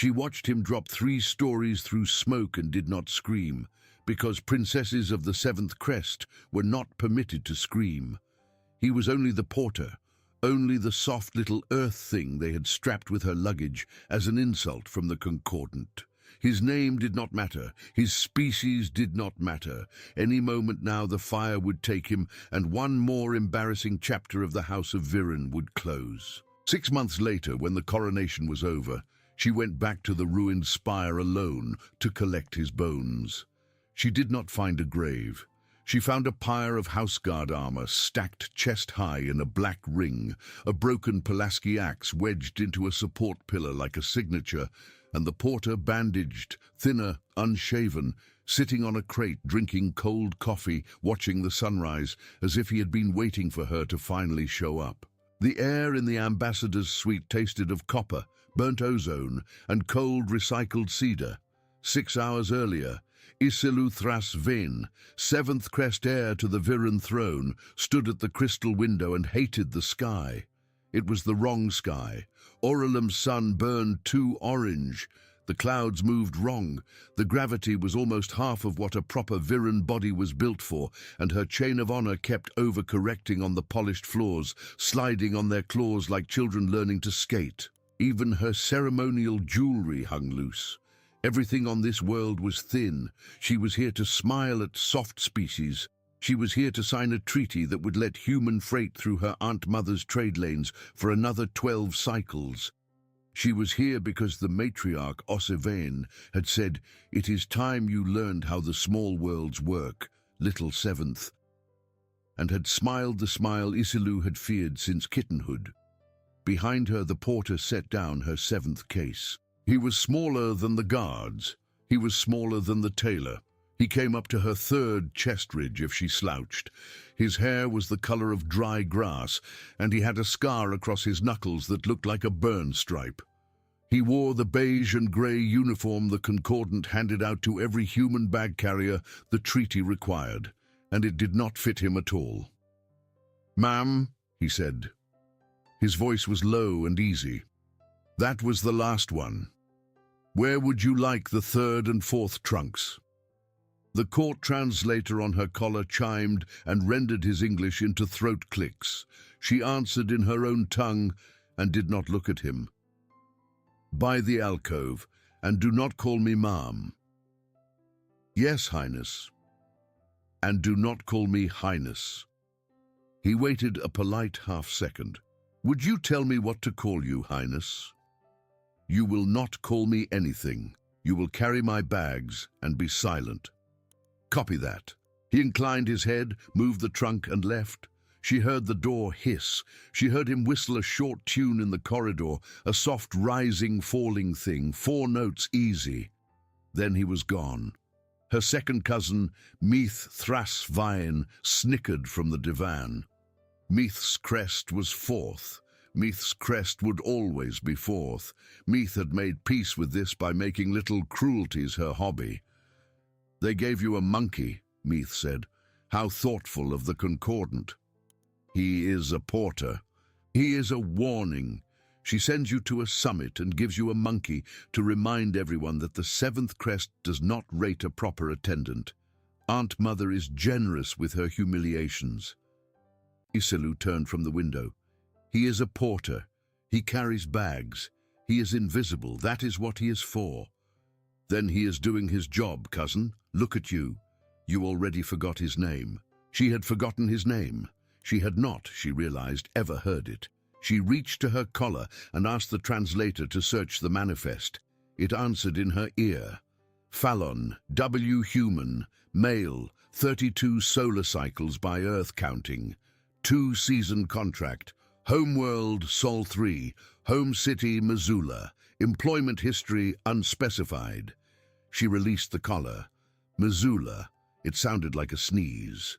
She watched him drop 3 stories through smoke and did not scream, because princesses of the 7th crest were not permitted to scream. He was only the porter, only the soft little earth thing they had strapped with her luggage as an insult from the Concordant. His name did not matter, his species did not matter. Any moment now the fire would take him, and one more embarrassing chapter of the House of Viren would close. 6 months later, when the coronation was over, she went back to the ruined spire alone to collect his bones. She did not find a grave. She found a pyre of houseguard armor stacked chest-high in a black ring, a broken Pulaski axe wedged into a support pillar like a signature, and the porter bandaged, thinner, unshaven, sitting on a crate drinking cold coffee, watching the sunrise, as if he had been waiting for her to finally show up. The air in the ambassador's suite tasted of copper, burnt ozone, and cold recycled cedar. 6 hours earlier, Isilu Thras Vane, 7th crest heir to the Viren throne, stood at the crystal window and hated the sky. It was the wrong sky. Oralim's sun burned too orange. The clouds moved wrong. The gravity was almost half of what a proper Viren body was built for, and her chain of honor kept over-correcting on the polished floors, sliding on their claws like children learning to skate. Even her ceremonial jewelry hung loose. Everything on this world was thin. She was here to smile at soft species. She was here to sign a treaty that would let human freight through her Aunt Mother's trade lanes for another 12 cycles. She was here because the matriarch Ossivane had said, "It is time you learned how the small worlds work, little 7th," and had smiled the smile Isilu had feared since kittenhood. Behind her, the porter set down her 7th case. He was smaller than the guards. He was smaller than the tailor. He came up to her 3rd chest ridge if she slouched. His hair was the color of dry grass, and he had a scar across his knuckles that looked like a burn stripe. He wore the beige and grey uniform the Concordant handed out to every human bag carrier the treaty required, and it did not fit him at all. "Ma'am," he said. His voice was low and easy. "That was the last one. Where would you like the 3rd and 4th trunks?" The court translator on her collar chimed and rendered his English into throat clicks. She answered in her own tongue and did not look at him. "By the alcove, and do not call me ma'am." "Yes, Highness." "And do not call me Highness." He waited a polite half-second. "Would you tell me what to call you, Highness?" "You will not call me anything. You will carry my bags and be silent." "Copy that." He inclined his head, moved the trunk and left. She heard the door hiss. She heard him whistle a short tune in the corridor, a soft rising, falling thing, 4 notes easy. Then he was gone. Her second cousin, Meath Thras Vine, snickered from the divan. Meath's crest was 4th. Meath's crest would always be 4th. Meath had made peace with this by making little cruelties her hobby. "They gave you a monkey," Meath said. "How thoughtful of the Concordant." "He is a porter. He is a warning. She sends you to a summit and gives you a monkey to remind everyone that the 7th crest does not rate a proper attendant. Aunt Mother is generous with her humiliations." Isilu turned from the window. "He is a porter. He carries bags. He is invisible. That is what he is for." "Then he is doing his job, cousin. Look at you. You already forgot his name." She had forgotten his name. She had not, she realized, ever heard it. She reached to her collar and asked the translator to search the manifest. It answered in her ear. "Fallon, W. Human, male, 32 solar cycles by Earth counting. 2-season contract. Homeworld, Sol 3. Home city, Missoula. Employment history, unspecified." She released the collar. Missoula. It sounded like a sneeze.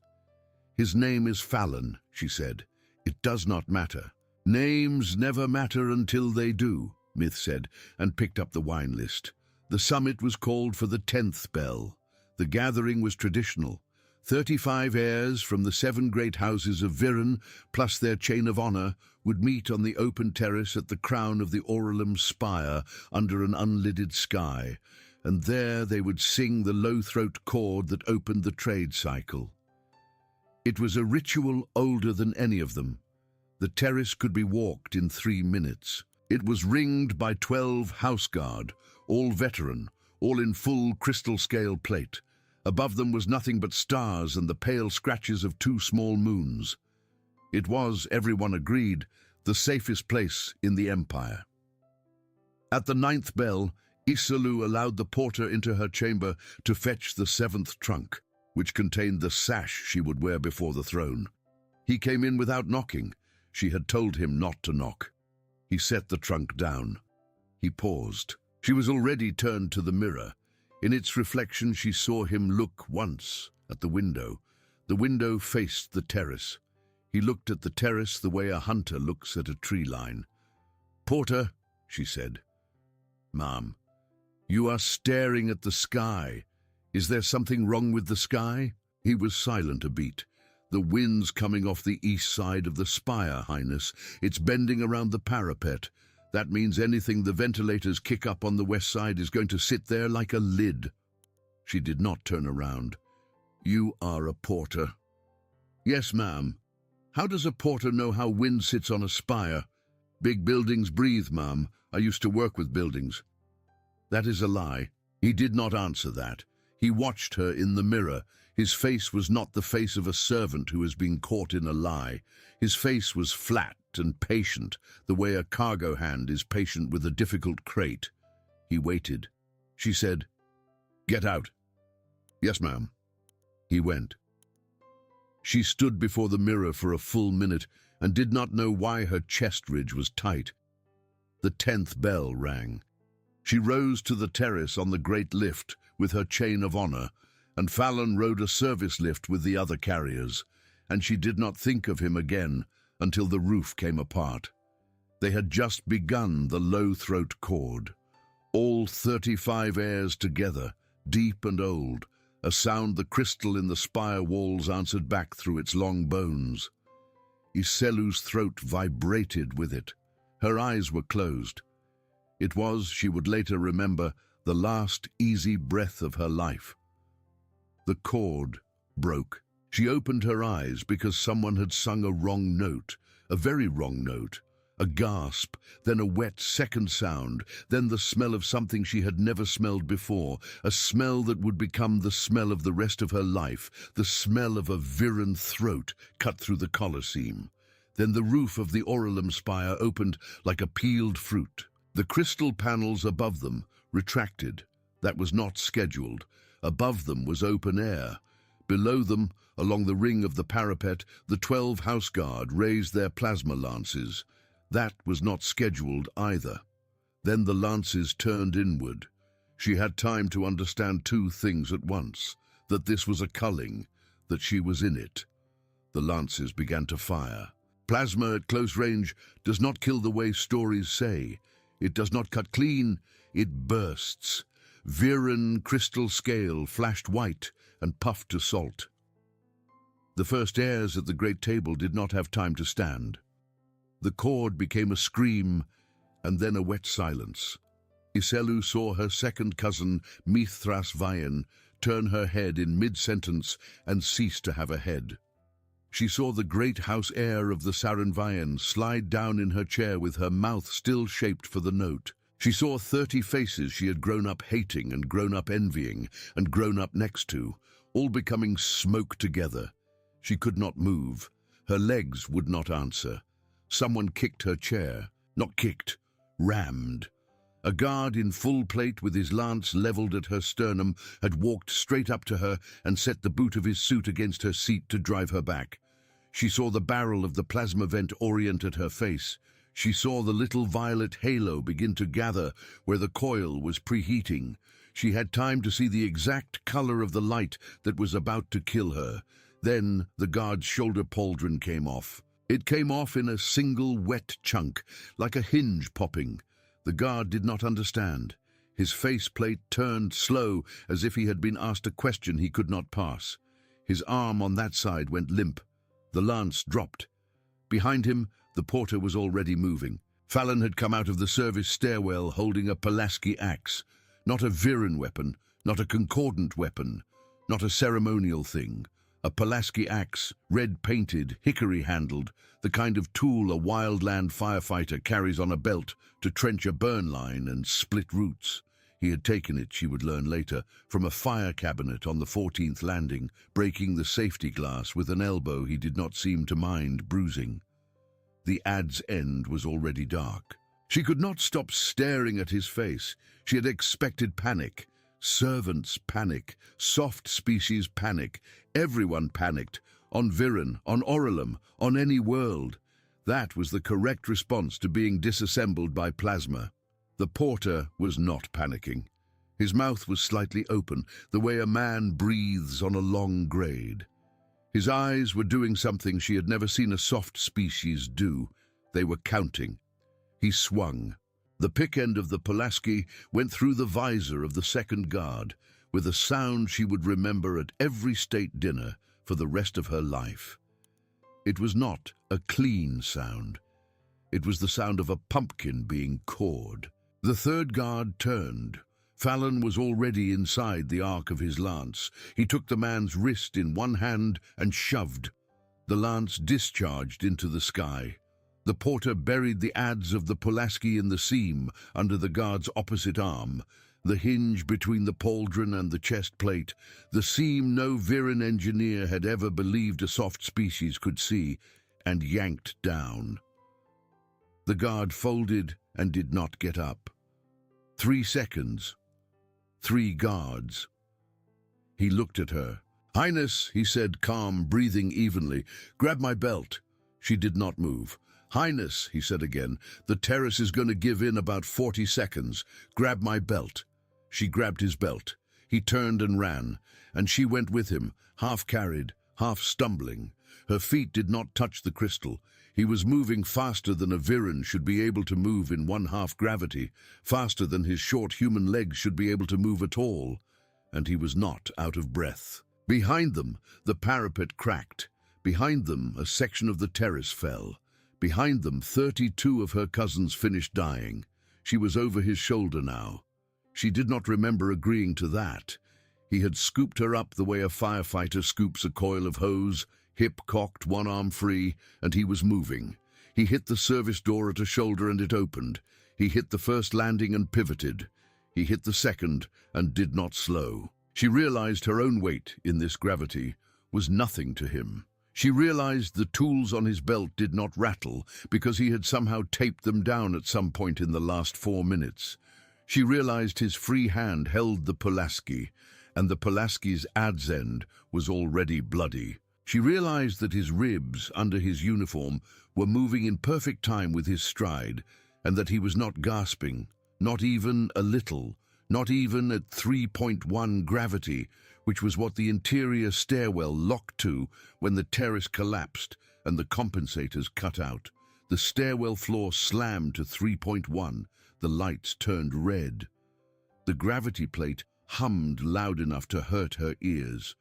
"His name is Fallon," she said. "It does not matter." "Names never matter until they do," Myth said, and picked up the wine list. The summit was called for the 10th bell. The gathering was traditional. 35 heirs from the 7 great houses of Viren, plus their chain of honor, would meet on the open terrace at the crown of the Aurelium spire under an unlidded sky, and there they would sing the low-throat chord that opened the trade cycle. It was a ritual older than any of them. The terrace could be walked in 3 minutes. It was ringed by 12 house guard, all veteran, all in full crystal scale plate. Above them was nothing but stars and the pale scratches of 2 small moons. It was, everyone agreed, the safest place in the empire. At the 9th bell, Iselu allowed the porter into her chamber to fetch the 7th trunk, which contained the sash she would wear before the throne. He came in without knocking. She had told him not to knock. He set the trunk down. He paused. She was already turned to the mirror. In its reflection she saw him look once at the window. The window faced the terrace. He looked at the terrace the way a hunter looks at a tree line. "Porter," she said. "Ma'am, you are staring at the sky. Is there something wrong with the sky?" He was silent a beat. "The wind's coming off the east side of the spire, Highness. It's bending around the parapet. That means anything the ventilators kick up on the west side is going to sit there like a lid." She did not turn around. "You are a porter." "Yes, ma'am." "How does a porter know how wind sits on a spire?" "Big buildings breathe, ma'am. I used to work with buildings." "That is a lie." He did not answer that. He watched her in the mirror. His face was not the face of a servant who has been caught in a lie. His face was flat and patient, the way a cargo hand is patient with a difficult crate. He waited. She said, "Get out." "Yes, ma'am." He went. She stood before the mirror for a full minute and did not know why her chest ridge was tight. The 10th bell rang. She rose to the terrace on the great lift with her chain of honor, and Fallon rode a service lift with the other carriers, and she did not think of him again until the roof came apart. They had just begun the low-throat chord. All 35 airs together, deep and old, a sound the crystal in the spire walls answered back through its long bones. Iselu's throat vibrated with it. Her eyes were closed. It was, she would later remember, the last easy breath of her life. The chord broke. She opened her eyes because someone had sung a wrong note, a very wrong note. A gasp, then a wet second sound, then the smell of something she had never smelled before, a smell that would become the smell of the rest of her life, the smell of a Viren throat cut through the Colosseum. Then the roof of the Aurelium spire opened like a peeled fruit. The crystal panels above them retracted. That was not scheduled. Above them was open air. Below them, along the ring of the parapet, the 12 house guard raised their plasma lances. That was not scheduled either. Then the lances turned inward. She had time to understand 2 things at once, that this was a culling, that she was in it. The lances began to fire. Plasma at close range does not kill the way stories say. It does not cut clean, it bursts. Viren crystal scale flashed white and puffed to salt. The first heirs at the great table did not have time to stand. The chord became a scream, and then a wet silence. Iselu saw her second cousin, Mithras Vayan, turn her head in mid-sentence and cease to have a head. She saw the great house heir of the Saranvayan slide down in her chair with her mouth still shaped for the note. She saw 30 faces she had grown up hating and grown up envying and grown up next to, all becoming smoke together. She could not move. Her legs would not answer. Someone kicked her chair. Not kicked, rammed. A guard in full plate with his lance leveled at her sternum had walked straight up to her and set the boot of his suit against her seat to drive her back. She saw the barrel of the plasma vent orient at her face. She saw the little violet halo begin to gather where the coil was preheating. She had time to see the exact color of the light that was about to kill her. Then the guard's shoulder pauldron came off. It came off in a single wet chunk, like a hinge popping. The guard did not understand. His faceplate turned slow, as if he had been asked a question he could not pass. His arm on that side went limp. The lance dropped. Behind him, The porter was already moving. Fallon had come out of the service stairwell holding a Pulaski axe. Not a Viren weapon, not a concordant weapon, not a ceremonial thing. A Pulaski axe, red-painted, hickory-handled, the kind of tool a wildland firefighter carries on a belt to trench a burn line and split roots. He had taken it, she would learn later, from a fire cabinet on the 14th landing, breaking the safety glass with an elbow he did not seem to mind bruising. The adze end was already dark. She could not stop staring at his face. She had expected panic. Servants panic. Soft species panic. Everyone panicked. On Viren, on Oralum, on any world. That was the correct response to being disassembled by plasma. The porter was not panicking. His mouth was slightly open, the way a man breathes on a long grade. His eyes were doing something she had never seen a soft species do. They were counting. He swung. The pick end of the Pulaski went through the visor of the second guard, with a sound she would remember at every state dinner for the rest of her life. It was not a clean sound. It was the sound of a pumpkin being cored. The third guard turned. Fallon was already inside the arc of his lance. He took the man's wrist in one hand and shoved. The lance discharged into the sky. The porter buried the adze of the Pulaski in the seam under the guard's opposite arm, the hinge between the pauldron and the chest plate, the seam no Viren engineer had ever believed a soft species could see, and yanked down. The guard folded and did not get up. 3 seconds. 3 guards. He looked at her. "Highness," he said, calm, breathing evenly, "grab my belt." She did not move. "Highness," he said again, "the terrace is going to give in about 40 seconds. Grab my belt." She grabbed his belt. He turned and ran, and she went with him, half carried, half stumbling. Her feet did not touch the crystal. He was moving faster than a Viren should be able to move in 1/2 gravity, faster than his short human legs should be able to move at all, and he was not out of breath. Behind them, the parapet cracked. Behind them, a section of the terrace fell. Behind them, 32 of her cousins finished dying. She was over his shoulder now. She did not remember agreeing to that. He had scooped her up the way a firefighter scoops a coil of hose, hip cocked, one arm free, and he was moving. He hit the service door at her shoulder and it opened. He hit the first landing and pivoted. He hit the second and did not slow. She realized her own weight in this gravity was nothing to him. She realized the tools on his belt did not rattle because he had somehow taped them down at some point in the last 4 minutes. She realized his free hand held the Pulaski, and the Pulaski's adze end was already bloody. She realized that his ribs under his uniform were moving in perfect time with his stride, and that he was not gasping, not even a little, not even at 3.1 gravity, which was what the interior stairwell locked to when the terrace collapsed and the compensators cut out. The stairwell floor slammed to 3.1. The lights turned red. The gravity plate hummed loud enough to hurt her ears.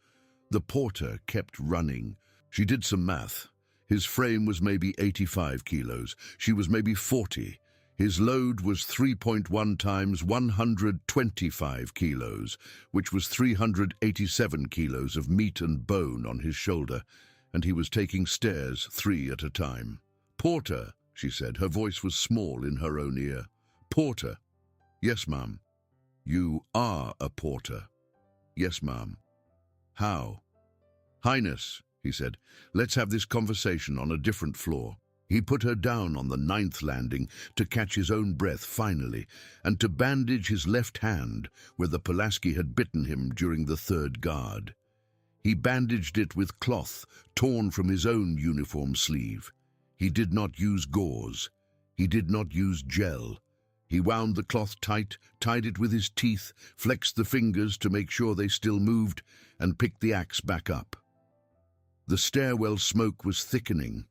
The porter kept running. She did some math. His frame was maybe 85 kilos. She was maybe 40. His load was 3.1 times 125 kilos, which was 387 kilos of meat and bone on his shoulder, and he was taking stairs 3 at a time. "Porter," she said. Her voice was small in her own ear. "Porter." "Yes, ma'am." "You are a porter." "Yes, ma'am." "How?" "Highness," he said, "let's have this conversation on a different floor." He put her down on the 9th landing to catch his own breath finally, and to bandage his left hand where the Pulaski had bitten him during the 3rd guard. He bandaged it with cloth torn from his own uniform sleeve. He did not use gauze. He did not use gel. He wound the cloth tight, tied it with his teeth, flexed the fingers to make sure they still moved, and picked the axe back up. The stairwell smoke was thickening.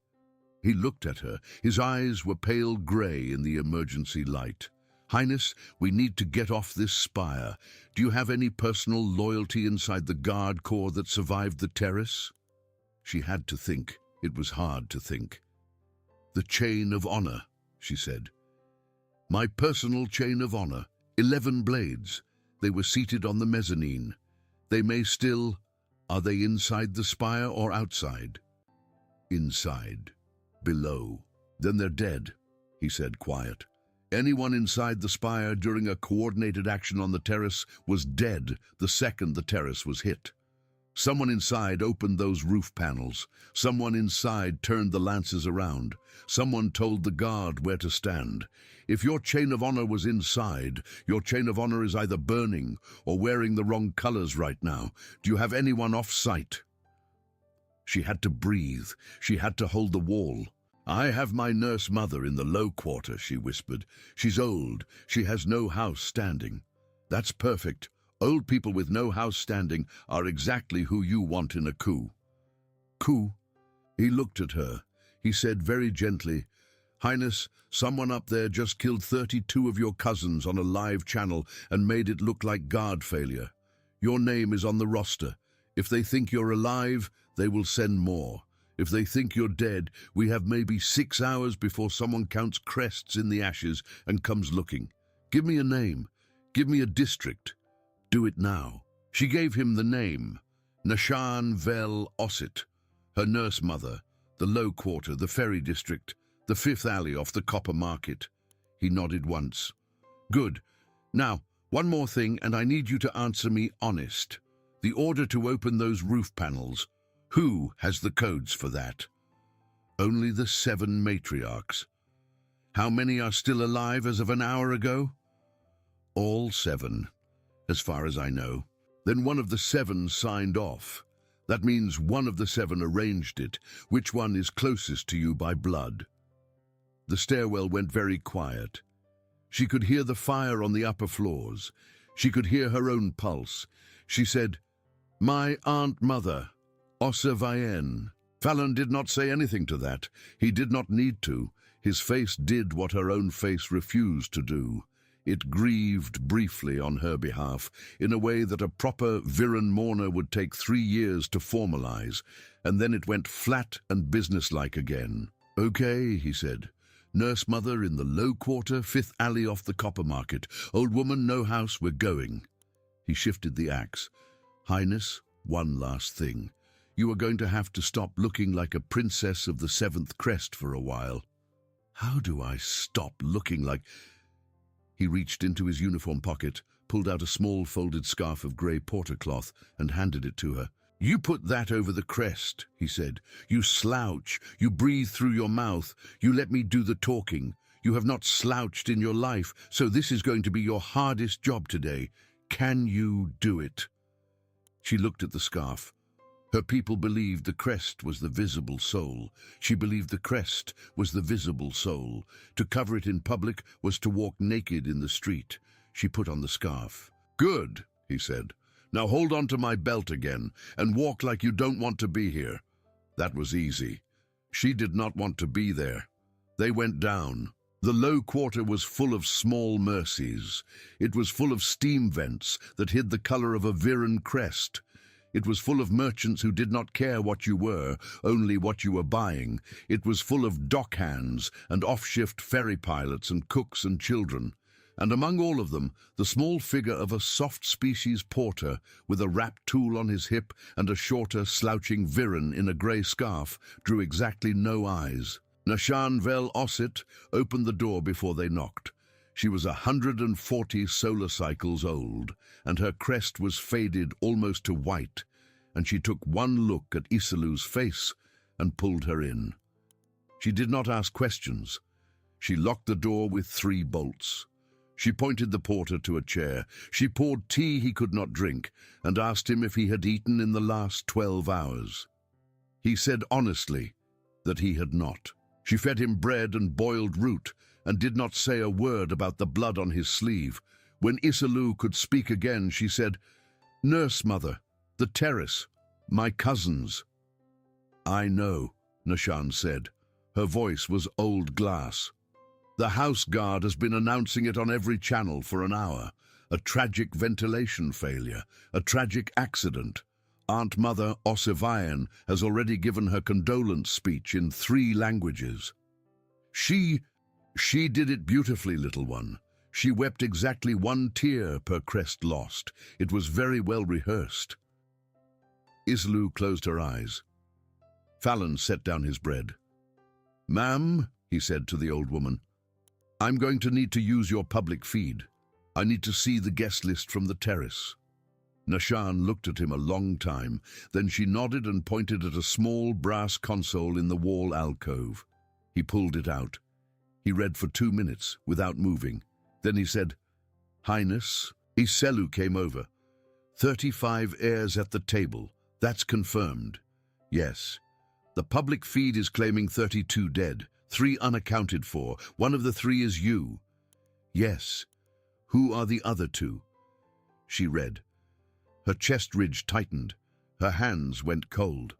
He looked at her. His eyes were pale gray in the emergency light. "Highness, we need to get off this spire. Do you have any personal loyalty inside the guard corps that survived the terrace?" She had to think. It was hard to think. The chain of honor, she said. My personal chain of honor, 11 blades. They were seated on the mezzanine. They may still... Are they inside the spire or outside? Inside. Below. Then they're dead, he said, quiet. Anyone inside the spire during a coordinated action on the terrace was dead the second the terrace was hit. Someone inside opened those roof panels. Someone inside turned the lances around. Someone told the guard where to stand. If your chain of honor was inside, your chain of honor is either burning or wearing the wrong colors right now. Do you have anyone off site? She had to breathe. She had to hold the wall. I have my nurse mother in the low quarter, she whispered. She's old. She has no house standing. That's perfect. Old people with no house standing are exactly who you want in a coup. Coup? He looked at her. He said very gently, Highness, someone up there just killed 32 of your cousins on a live channel and made it look like guard failure. Your name is on the roster. If they think you're alive, they will send more. If they think you're dead, we have maybe 6 hours before someone counts crests in the ashes and comes looking. Give me a name. Give me a district. Do it now. She gave him the name, Nashan Vel Osset, her nurse mother, the low quarter, the ferry district, the 5th alley off the copper market. He nodded once. Good. Now, one more thing, and I need you to answer me honest. The order to open those roof panels. Who has the codes for that? Only the 7 matriarchs. How many are still alive as of an hour ago? All 7, as far as I know. Then one of the 7 signed off. That means one of the 7 arranged it. Which one is closest to you by blood? The stairwell went very quiet. She could hear the fire on the upper floors. She could hear her own pulse. She said, My Aunt Mother, Ossa Vayen. Fallon did not say anything to that. He did not need to. His face did what her own face refused to do. It grieved briefly on her behalf, in a way that a proper Viren mourner would take 3 years to formalize, and then it went flat and businesslike again. Okay, he said. Nurse mother in the low quarter, 5th alley off the copper market. Old woman, no house, we're going. He shifted the axe. Highness, one last thing. You are going to have to stop looking like a princess of the 7th crest for a while. How do I stop looking like... He reached into his uniform pocket, pulled out a small folded scarf of grey porter cloth, and handed it to her. You put that over the crest, he said. You slouch. You breathe through your mouth. You let me do the talking. You have not slouched in your life, so this is going to be your hardest job today. Can you do it? She looked at the scarf. Her people believed the crest was the visible soul. She believed the crest was the visible soul. To cover it in public was to walk naked in the street. She put on the scarf. Good, he said. Now hold on to my belt again and walk like you don't want to be here. That was easy. She did not want to be there. They went down. The low quarter was full of small mercies. It was full of steam vents that hid the color of a Viren crest. It was full of merchants who did not care what you were, only what you were buying. It was full of dockhands and off-shift ferry pilots and cooks and children. And among all of them, the small figure of a soft-species porter with a wrapped tool on his hip and a shorter, slouching Viren in a grey scarf drew exactly no eyes. Nashan Vel Osset opened the door before they knocked. She was 140 solar cycles old, and her crest was faded almost to white, and she took one look at Isalu's face and pulled her in. She did not ask questions. She locked the door with 3 bolts. She pointed the porter to a chair. She poured tea he could not drink and asked him if he had eaten in the last 12 hours. He said honestly that he had not. She fed him bread and boiled root and did not say a word about the blood on his sleeve. When Isalu could speak again, she said, Nurse mother, the terrace, my cousins. I know, Nashan said. Her voice was old glass. The house guard has been announcing it on every channel for an hour. A tragic ventilation failure, a tragic accident. Aunt Mother Ossa Vayen has already given her condolence speech in 3 languages. She did it beautifully, little one. She wept exactly 1 tear per crest lost. It was very well rehearsed. Islu closed her eyes. Fallon set down his bread. "Ma'am," he said to the old woman, "I'm going to need to use your public feed. I need to see the guest list from the terrace." Nashan looked at him a long time. Then she nodded and pointed at a small brass console in the wall alcove. He pulled it out. He read for 2 minutes without moving. Then he said, "Highness," Iselu came over. 35 heirs at the table. That's confirmed. Yes. The public feed is claiming 32 dead, 3 unaccounted for. One of the 3 is you. Yes. Who are the other 2? She read. Her chest ridge tightened. Her hands went cold.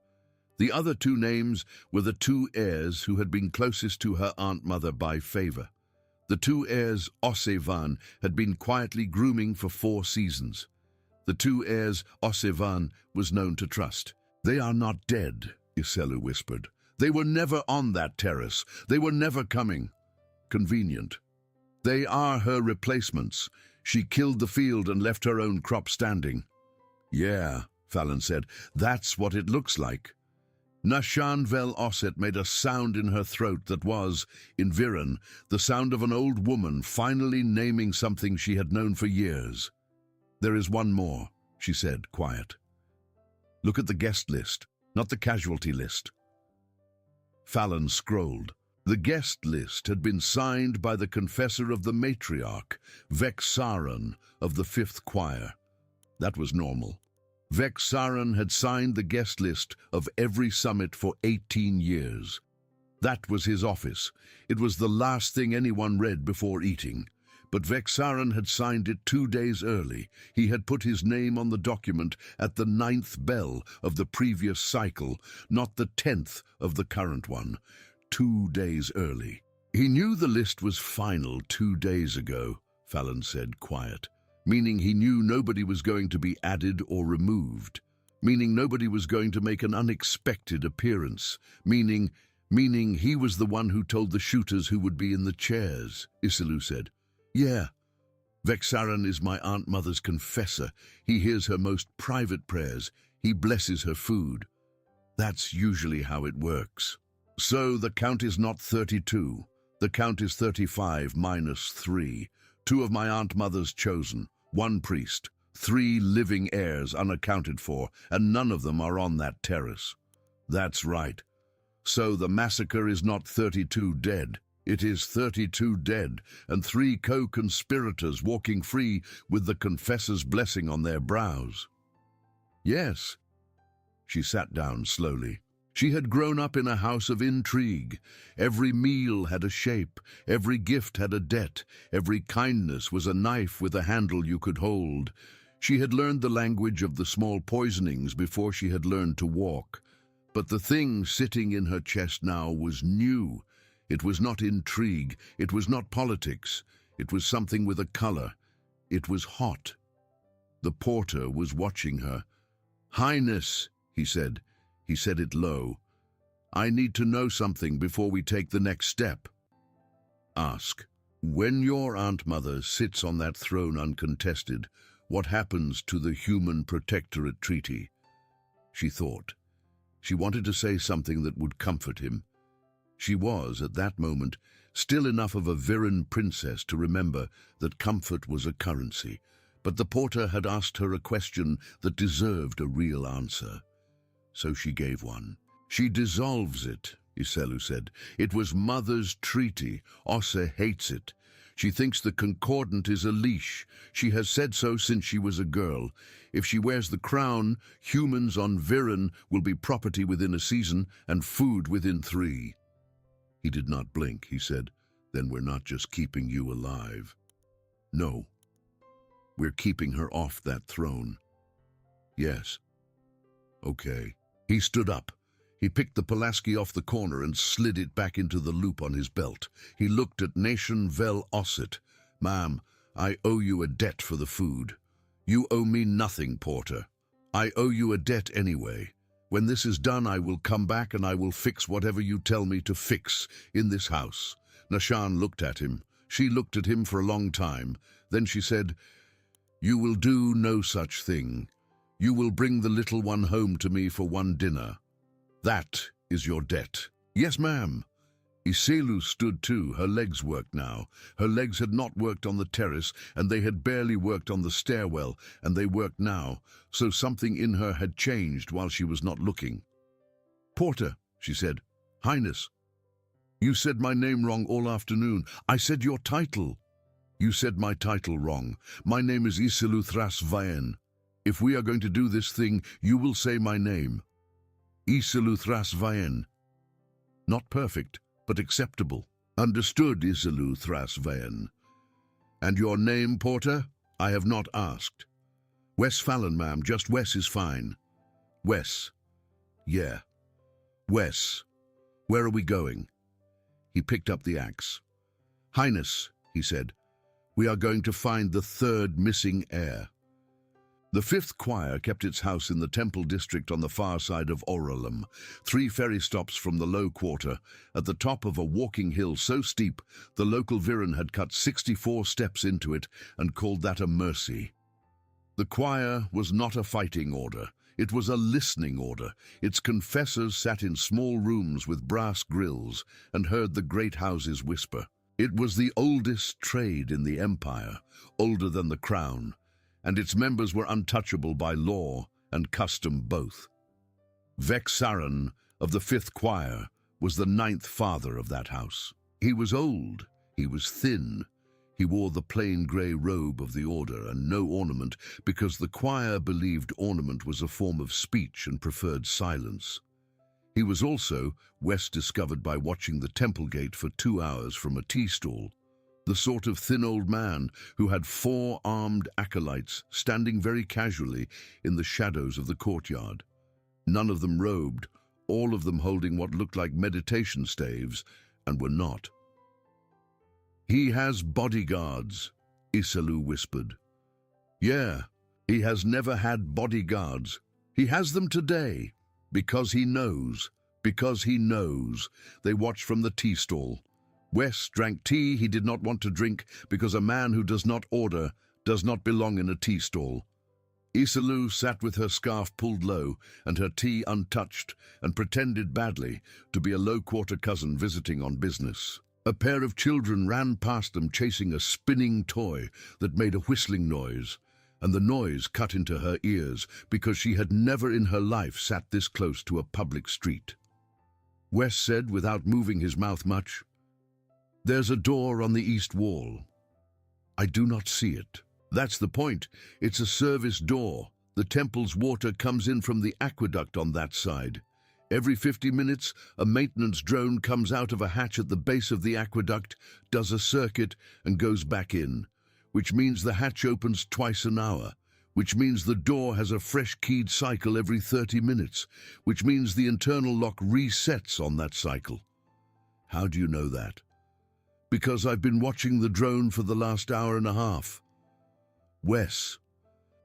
The other 2 names were the 2 heirs who had been closest to her aunt-mother by favor. The 2 heirs Osevan had been quietly grooming for 4 seasons. The 2 heirs Osevan was known to trust. "They are not dead," Iselu whispered. "They were never on that terrace. They were never coming." Convenient. "They are her replacements. She killed the field and left her own crop standing." "Yeah," Fallon said, "that's what it looks like." Nashan Vel Osset made a sound in her throat that was, in Viren, the sound of an old woman finally naming something she had known for years. "There is one more," she said, quiet. "Look at the guest list, not the casualty list." Fallon scrolled. The guest list had been signed by the confessor of the matriarch, Vexaran of the 5th Choir. That was normal. Vexaran had signed the guest list of every summit for 18 years. That was his office. It was the last thing anyone read before eating. But Vexaran had signed it 2 days early. He had put his name on the document at the 9th bell of the previous cycle, not the 10th of the current one. 2 days early. "He knew the list was final 2 days ago," Fallon said, quiet. "Meaning he knew nobody was going to be added or removed. Meaning nobody was going to make an unexpected appearance. Meaning he was the one who told the shooters who would be in the chairs," Iselu said. "Yeah. Vexaran is my aunt-mother's confessor. He hears her most private prayers. He blesses her food. That's usually how it works." "So the count is not 32. The count is 35 minus 3. 2 of my aunt-mother's chosen, 1 priest, 3 living heirs unaccounted for, and none of them are on that terrace." "That's right. So the massacre is not 32 dead. It is 32 dead, and 3 co-conspirators walking free with the confessor's blessing on their brows." "Yes." She sat down slowly. She had grown up in a house of intrigue. Every meal had a shape, every gift had a debt, every kindness was a knife with a handle you could hold. She had learned the language of the small poisonings before she had learned to walk. But the thing sitting in her chest now was new. It was not intrigue, it was not politics. It was something with a color. It was hot. The porter was watching her. "Highness," he said. He said it low. "I need to know something before we take the next step." "Ask." "When your aunt-mother sits on that throne uncontested, what happens to the Human Protectorate Treaty?" She thought. She wanted to say something that would comfort him. She was, at that moment, still enough of a Viren princess to remember that comfort was a currency, but the porter had asked her a question that deserved a real answer. So she gave one. "She dissolves it," Iselu said. "It was Mother's treaty. Osse hates it. She thinks the concordant is a leash. She has said so since she was a girl. If she wears the crown, humans on Viren will be property within a season and food within 3. He did not blink. He said, "Then we're not just keeping you alive. No. We're keeping her off that throne." "Yes." "Okay." He stood up. He picked the Pulaski off the corner and slid it back into the loop on his belt. He looked at Nation Vel Osset. "Ma'am, I owe you a debt for the food." "You owe me nothing, porter. I owe you a debt anyway. When this is done, I will come back and I will fix whatever you tell me to fix in this house." Nashan looked at him. She looked at him for a long time. Then she said, "You will do no such thing. You will bring the little one home to me for one dinner. That is your debt." "Yes, ma'am." Iselu stood too. Her legs worked now. Her legs had not worked on the terrace, and they had barely worked on the stairwell, and they worked now, so something in her had changed while she was not looking. "Porter," she said. "Highness, you said my name wrong all afternoon. I said your title." "You said my title wrong. My name is Iselu Thras Vayen. If we are going to do this thing, you will say my name. Iselu Thras Vayen. Not perfect, but acceptable." "Understood, Iselu Thras Vayen. And your name, Porter?" "I have not asked." "Wes Fallon, ma'am. Just Wes is fine." "Wes. Yeah. Wes. Where are we going?" He picked up the axe. "Highness," he said, "we are going to find the third missing heir." The fifth choir kept its house in the temple district on the far side of Oralam, 3 ferry stops from the low quarter, at the top of a walking hill so steep the local Viren had cut 64 steps into it and called that a mercy. The choir was not a fighting order. It was a listening order. Its confessors sat in small rooms with brass grills and heard the great houses whisper. It was the oldest trade in the empire, older than the crown, and its members were untouchable by law and custom both. Vexaran of the 5th choir was the 9th father of that house. He was old, he was thin, he wore the plain grey robe of the order and no ornament because the choir believed ornament was a form of speech and preferred silence. He was also, West discovered by watching the temple gate for 2 hours from a tea stall, the sort of thin old man who had 4 armed acolytes standing very casually in the shadows of the courtyard. None of them robed, all of them holding what looked like meditation staves, and were not. "He has bodyguards," Iselu whispered. "Yeah, he has never had bodyguards. He has them today, because he knows, They watched from the tea stall. Wes drank tea he did not want to drink because a man who does not order does not belong in a tea stall. Iselu sat with her scarf pulled low and her tea untouched and pretended badly to be a low-quarter cousin visiting on business. A pair of children ran past them chasing a spinning toy that made a whistling noise, and the noise cut into her ears because she had never in her life sat this close to a public street. Wes said without moving his mouth much, "There's a door on the east wall." "I do not see it." "That's the point. It's a service door. The temple's water comes in from the aqueduct on that side. Every 50 minutes, a maintenance drone comes out of a hatch at the base of the aqueduct, does a circuit, and goes back in, which means the hatch opens twice an hour, which means the door has a fresh keyed cycle every 30 minutes, which means the internal lock resets on that cycle." "How do you know that?" "Because I've been watching the drone for the last hour and a half." "Wes."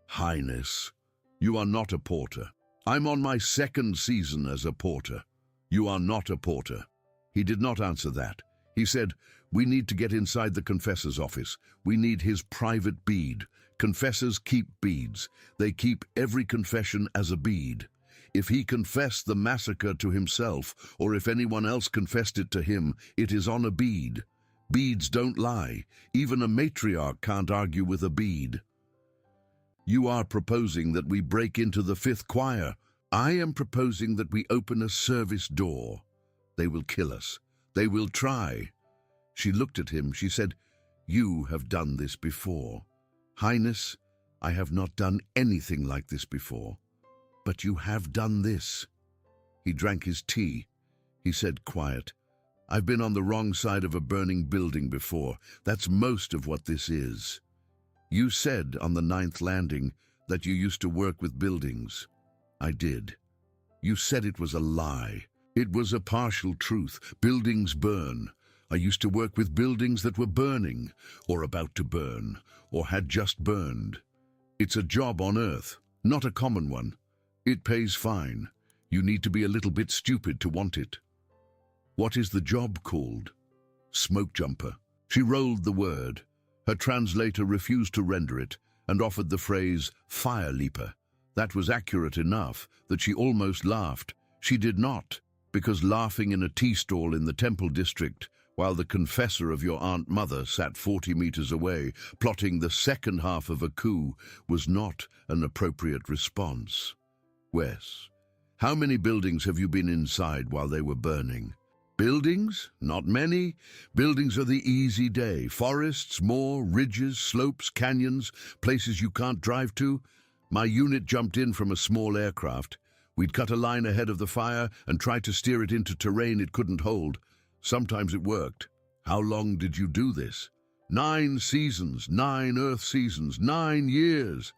"Highness, you are not a porter. I'm on my 2nd season as a porter. You are not a porter." He did not answer that. He said, "We need to get inside the confessor's office. We need his private bead. Confessors keep beads. They keep every confession as a bead. If he confessed the massacre to himself, or if anyone else confessed it to him, it is on a bead. Beads don't lie. Even a matriarch can't argue with a bead." "You are proposing that we break into the 5th choir. I am proposing that we open a service door. They will kill us. They will try." She looked at him. She said, "You have done this before." "Highness, I have not done anything like this before. But you have done this." He drank his tea. He said, quiet, "I've been on the wrong side of a burning building before. That's most of what this is. You said on the 9th landing that you used to work with buildings. I did. You said it was a lie. It was a partial truth. Buildings burn. I used to work with buildings that were burning, or about to burn, or had just burned. It's a job on Earth, not a common one. It pays fine. You need to be a little bit stupid to want it. What is the job called? Smoke jumper. She rolled the word. Her translator refused to render it and offered the phrase fire leaper. That was accurate enough that she almost laughed. She did not, because laughing in a tea stall in the Temple district while the confessor of your Aunt Mother sat 40 meters away, plotting the second half of a coup, was not an appropriate response. Wes, how many buildings have you been inside while they were burning? Buildings? Not many. Buildings are the easy day. Forests, more, ridges, slopes, canyons, places you can't drive to. My unit jumped in from a small aircraft. We'd cut a line ahead of the fire and tried to steer it into terrain it couldn't hold. Sometimes it worked. How long did you do this? 9 seasons, 9 Earth seasons, 9 years.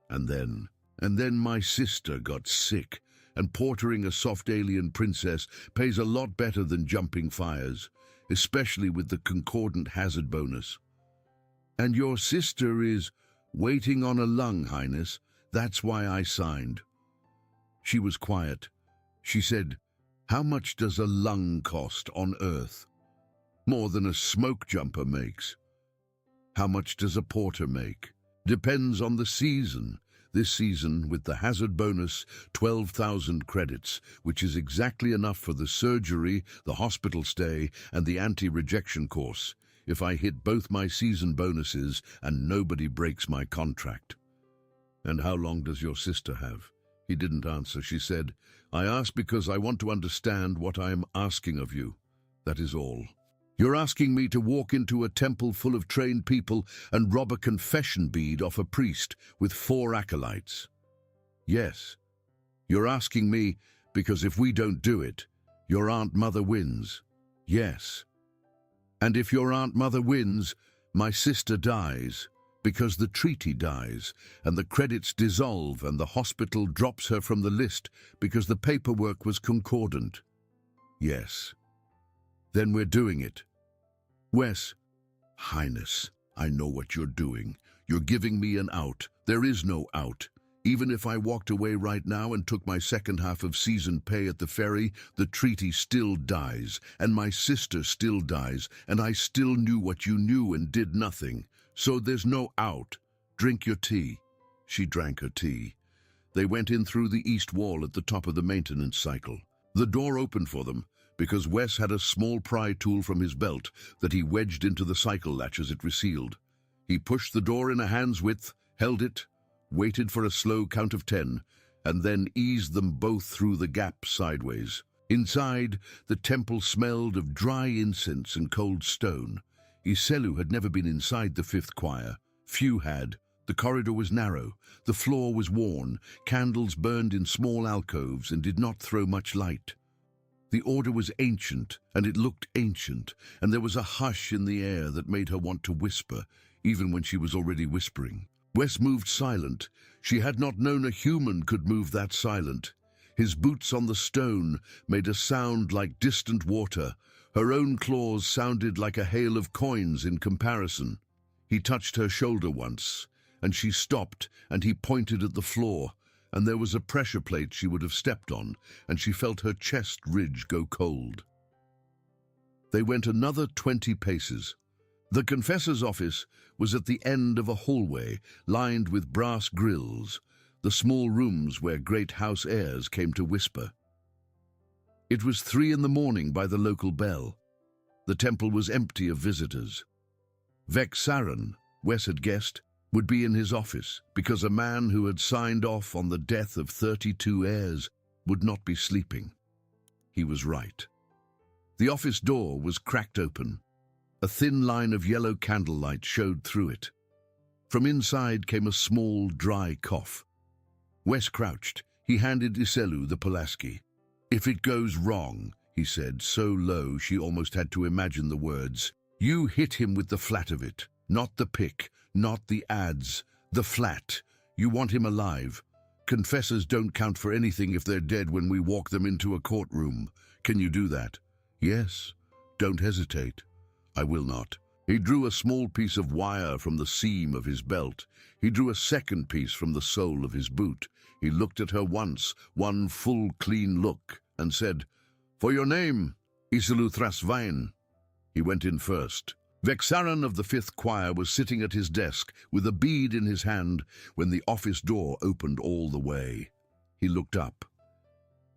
And then my sister got sick, and portering a soft alien princess pays a lot better than jumping fires, especially with the concordant hazard bonus. And your sister is waiting on a lung, Highness. That's why I signed. She was quiet. She said, "How much does a lung cost on Earth?" "More than a smoke jumper makes." "How much does a porter make?" "Depends on the season. This season, with the hazard bonus, 12,000 credits, which is exactly enough for the surgery, the hospital stay, and the anti-rejection course, if I hit both my season bonuses and nobody breaks my contract." "And how long does your sister have?" He didn't answer. She said, "I ask because I want to understand what I am asking of you. That is all." "You're asking me to walk into a temple full of trained people and rob a confession bead off a priest with 4 acolytes?" "Yes." "You're asking me because if we don't do it, your Aunt Mother wins?" "Yes." "And if your Aunt Mother wins, my sister dies, because the treaty dies, and the credits dissolve, and the hospital drops her from the list because the paperwork was concordant?" "Yes." "Then we're doing it." "Wes." "Highness, I know what you're doing. You're giving me an out. There is no out. Even if I walked away right now and took my second half of season pay at the ferry, the treaty still dies, and my sister still dies, and I still knew what you knew and did nothing. So there's no out. Drink your tea." She drank her tea. They went in through the east wall at the top of the maintenance cycle. The door opened for them, because Wes had a small pry tool from his belt that he wedged into the cycle latch as it resealed. He pushed the door in a hand's width, held it, waited for a slow count of 10, and then eased them both through the gap sideways. Inside, the temple smelled of dry incense and cold stone. Iselu had never been inside the 5th choir. Few had. The corridor was narrow. The floor was worn. Candles burned in small alcoves and did not throw much light. The order was ancient, and it looked ancient, and there was a hush in the air that made her want to whisper, even when she was already whispering. Wes moved silent. She had not known a human could move that silent. His boots on the stone made a sound like distant water. Her own claws sounded like a hail of coins in comparison. He touched her shoulder once, and she stopped, and he pointed at the floor, and there was a pressure plate she would have stepped on, and she felt her chest ridge go cold. They went another 20 paces. The confessor's office was at the end of a hallway lined with brass grills, the small rooms where great house heirs came to whisper. It was 3 in the morning by the local bell. The temple was empty of visitors. Vexaran, Wes had guessed, would be in his office because a man who had signed off on the death of 32 heirs would not be sleeping. He was right. The office door was cracked open. A thin line of yellow candlelight showed through it. From inside came a small, dry cough. Wes crouched. He handed Iselu the Pulaski. "If it goes wrong," he said, so low she almost had to imagine the words, "you hit him with the flat of it, not the pick, not the adze, the flat. You want him alive. Confessors don't count for anything if they're dead when we walk them into a courtroom. Can you do that?" "Yes." "Don't hesitate." "I will not." He drew a small piece of wire from the seam of his belt. He drew a second piece from the sole of his boot. He looked at her once, one full, clean look, and said, "For your name, Isilou Thrasvain." He went in first. Vexaran of the Fifth Choir was sitting at his desk with a bead in his hand when the office door opened all the way. He looked up.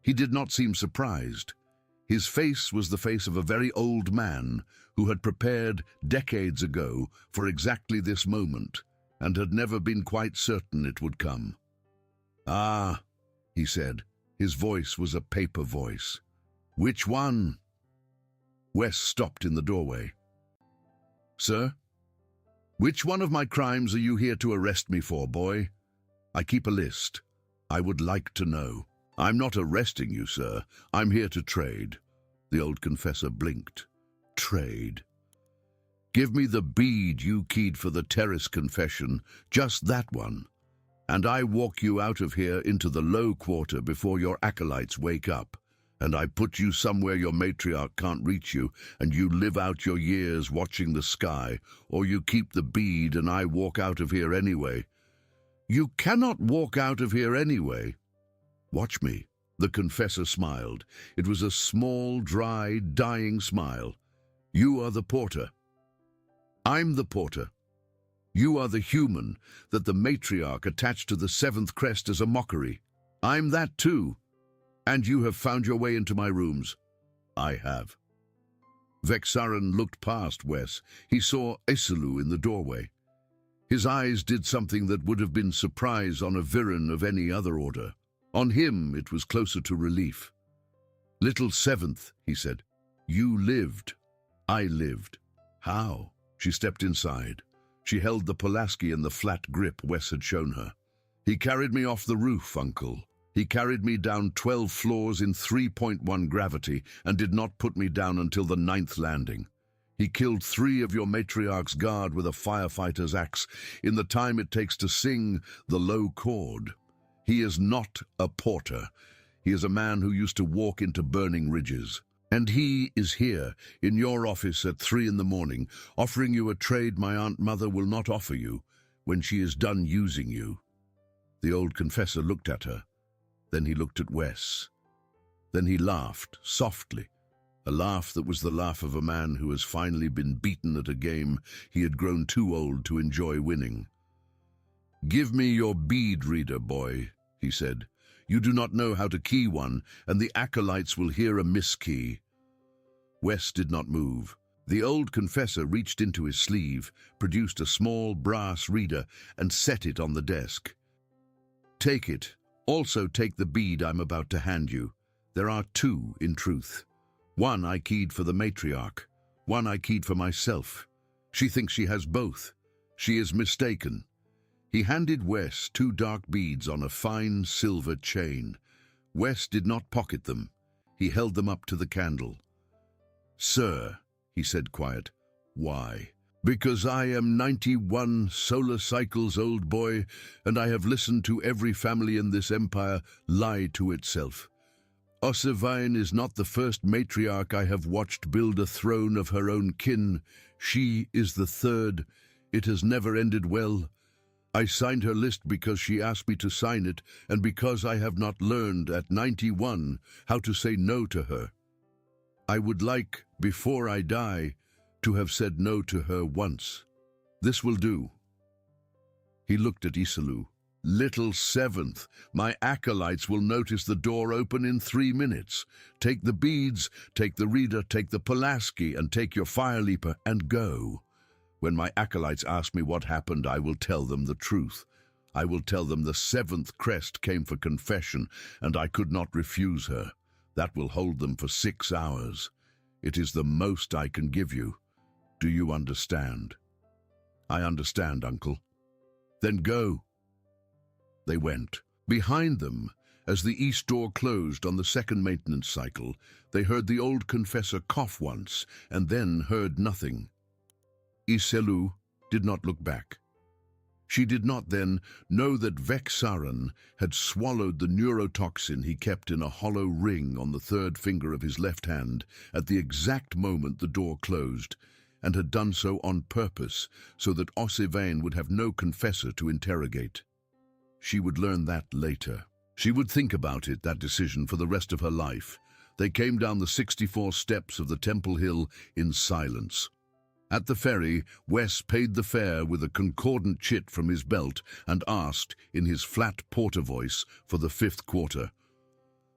He did not seem surprised. His face was the face of a very old man who had prepared decades ago for exactly this moment and had never been quite certain it would come. "Ah," he said. His voice was a paper voice. "Which one?" Wes stopped in the doorway. "Sir? Which one of my crimes are you here to arrest me for, boy? I keep a list. I would like to know." "I'm not arresting you, sir. I'm here to trade." The old confessor blinked. "Trade? Give me the bead you keyed for the terrace confession, just that one, and I walk you out of here into the low quarter before your acolytes wake up, and I put you somewhere your matriarch can't reach you, and you live out your years watching the sky, or you keep the bead and I walk out of here anyway." "You cannot walk out of here anyway." "Watch me." The confessor smiled. It was a small, dry, dying smile. "You are the porter. I'm the porter. You are the human that the matriarch attached to the seventh crest as a mockery. I'm that too. And you have found your way into my rooms." "I have." Vexaran looked past Wes. He saw Isilou in the doorway. His eyes did something that would have been surprise on a Viren of any other order. On him, it was closer to relief. "Little Seventh," he said, "you lived. I lived. How?" She stepped inside. She held the Pulaski in the flat grip Wes had shown her. "He carried me off the roof, Uncle. He carried me down 12 floors in 3.1 gravity and did not put me down until the 9th landing. He killed 3 of your matriarch's guard with a firefighter's axe in the time it takes to sing the low chord. He is not a porter. He is a man who used to walk into burning ridges. And he is here, in your office at 3 in the morning, offering you a trade my Aunt Mother will not offer you when she is done using you." The old confessor looked at her. Then he looked at Wes. Then he laughed, softly, a laugh that was the laugh of a man who has finally been beaten at a game he had grown too old to enjoy winning. "Give me your bead reader, boy," he said. "You do not know how to key one, and the acolytes will hear a miskey." Wes did not move. The old confessor reached into his sleeve, produced a small brass reader, and set it on the desk. "Take it. Also take the bead I'm about to hand you. There are 2, in truth. One I keyed for the matriarch. One I keyed for myself. She thinks she has both. She is mistaken." He handed Wes 2 dark beads on a fine silver chain. Wes did not pocket them. He held them up to the candle. "Sir," he said quiet. "Why?" "Because I am 91 solar cycles old, boy, and I have listened to every family in this empire lie to itself. Ossivine is not the first matriarch I have watched build a throne of her own kin. She is the 3rd. It has never ended well. I signed her list because she asked me to sign it, and because I have not learned at 91 how to say no to her. I would like, before I die, to have said no to her once. This will do." He looked at Isilou. "Little Seventh, my acolytes will notice the door open in 3 minutes. Take the beads, take the reader, take the Pulaski, and take your fire leaper, and go. When my acolytes ask me what happened, I will tell them the truth. I will tell them the 7th crest came for confession, and I could not refuse her. That will hold them for 6 hours. It is the most I can give you. Do you understand?" "I understand, Uncle." "Then go." They went. Behind them, as the east door closed on the 2nd maintenance cycle, they heard the old confessor cough once, and then heard nothing. Isilou did not look back. She did not then know that Vexaran had swallowed the neurotoxin he kept in a hollow ring on the 3rd finger of his left hand at the exact moment the door closed, and had done so on purpose so that Ossivane would have no confessor to interrogate. She would learn that later. She would think about it, that decision, for the rest of her life. They came down the 64 steps of the Temple Hill in silence. At the ferry, Wes paid the fare with a concordant chit from his belt and asked, in his flat porter voice, for the 5th quarter.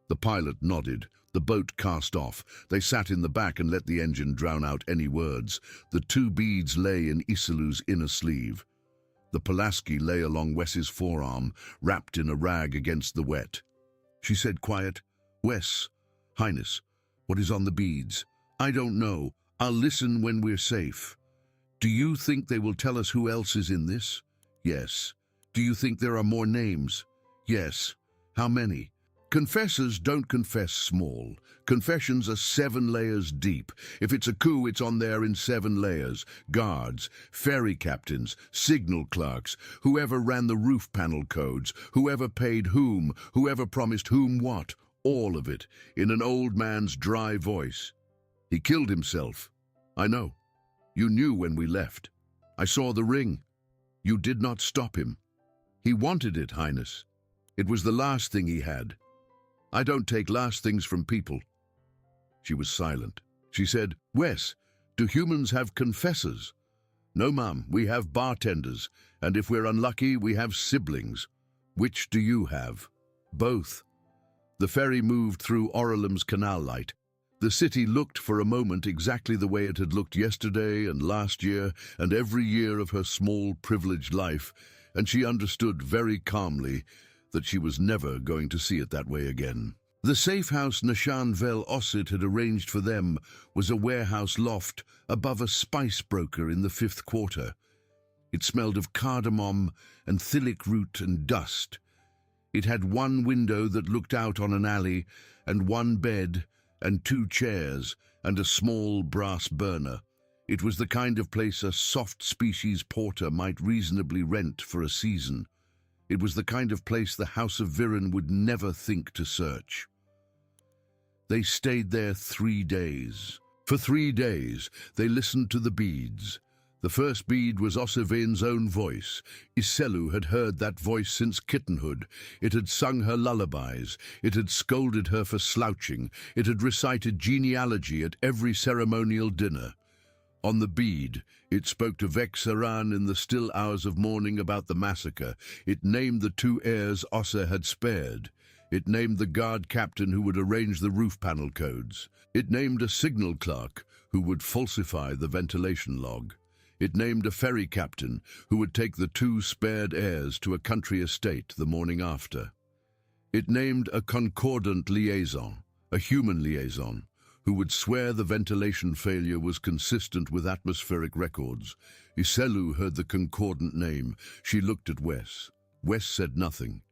The pilot nodded. The boat cast off. They sat in the back and let the engine drown out any words. The 2 beads lay in Iselu's inner sleeve. The Pulaski lay along Wes's forearm, wrapped in a rag against the wet. She said quiet, "Wes, Highness, what is on the beads?" "I don't know. I'll listen when we're safe." "Do you think they will tell us who else is in this?" "Yes." "Do you think there are more names?" "Yes." "How many?" "Confessors don't confess small. Confessions are 7 layers deep. If it's a coup, it's on there in 7 layers. Guards, ferry captains, signal clerks, whoever ran the roof panel codes, whoever paid whom, whoever promised whom what, all of it, in an old man's dry voice. He killed himself. I know. You knew when we left. I saw the ring. You did not stop him. He wanted it, Highness. It was the last thing he had. I don't take last things from people." She was silent. She said, "Wes, do humans have confessors?" "No, ma'am, we have bartenders, and if we're unlucky, we have siblings." "Which do you have?" "Both." The ferry moved through Orelham's canal light. The city looked for a moment exactly the way it had looked yesterday and last year and every year of her small, privileged life, and she understood very calmly that she was never going to see it that way again. The safe house Nashan Vel Osset had arranged for them was a warehouse loft above a spice broker in the 5th quarter. It smelled of cardamom and thylic root and dust. It had 1 window that looked out on an alley, and 1 bed, and 2 chairs, and a small brass burner. It was the kind of place a soft species porter might reasonably rent for a season. It was the kind of place the House of Viren would never think to search. They stayed there 3 days. For 3 days, they listened to the beads. The first bead was Ossevain's own voice. Iselu had heard that voice since kittenhood. It had sung her lullabies. It had scolded her for slouching. It had recited genealogy at every ceremonial dinner. On the bead, it spoke to Vexaran in the still hours of morning about the massacre. It named the 2 heirs Osse had spared. It named the guard captain who would arrange the roof panel codes. It named a signal clerk who would falsify the ventilation log. It named a ferry captain who would take the 2 spared heirs to a country estate the morning after. It named a concordant liaison, a human liaison, who would swear the ventilation failure was consistent with atmospheric records. Iselu heard the concordant name. She looked at Wes. Wes said nothing.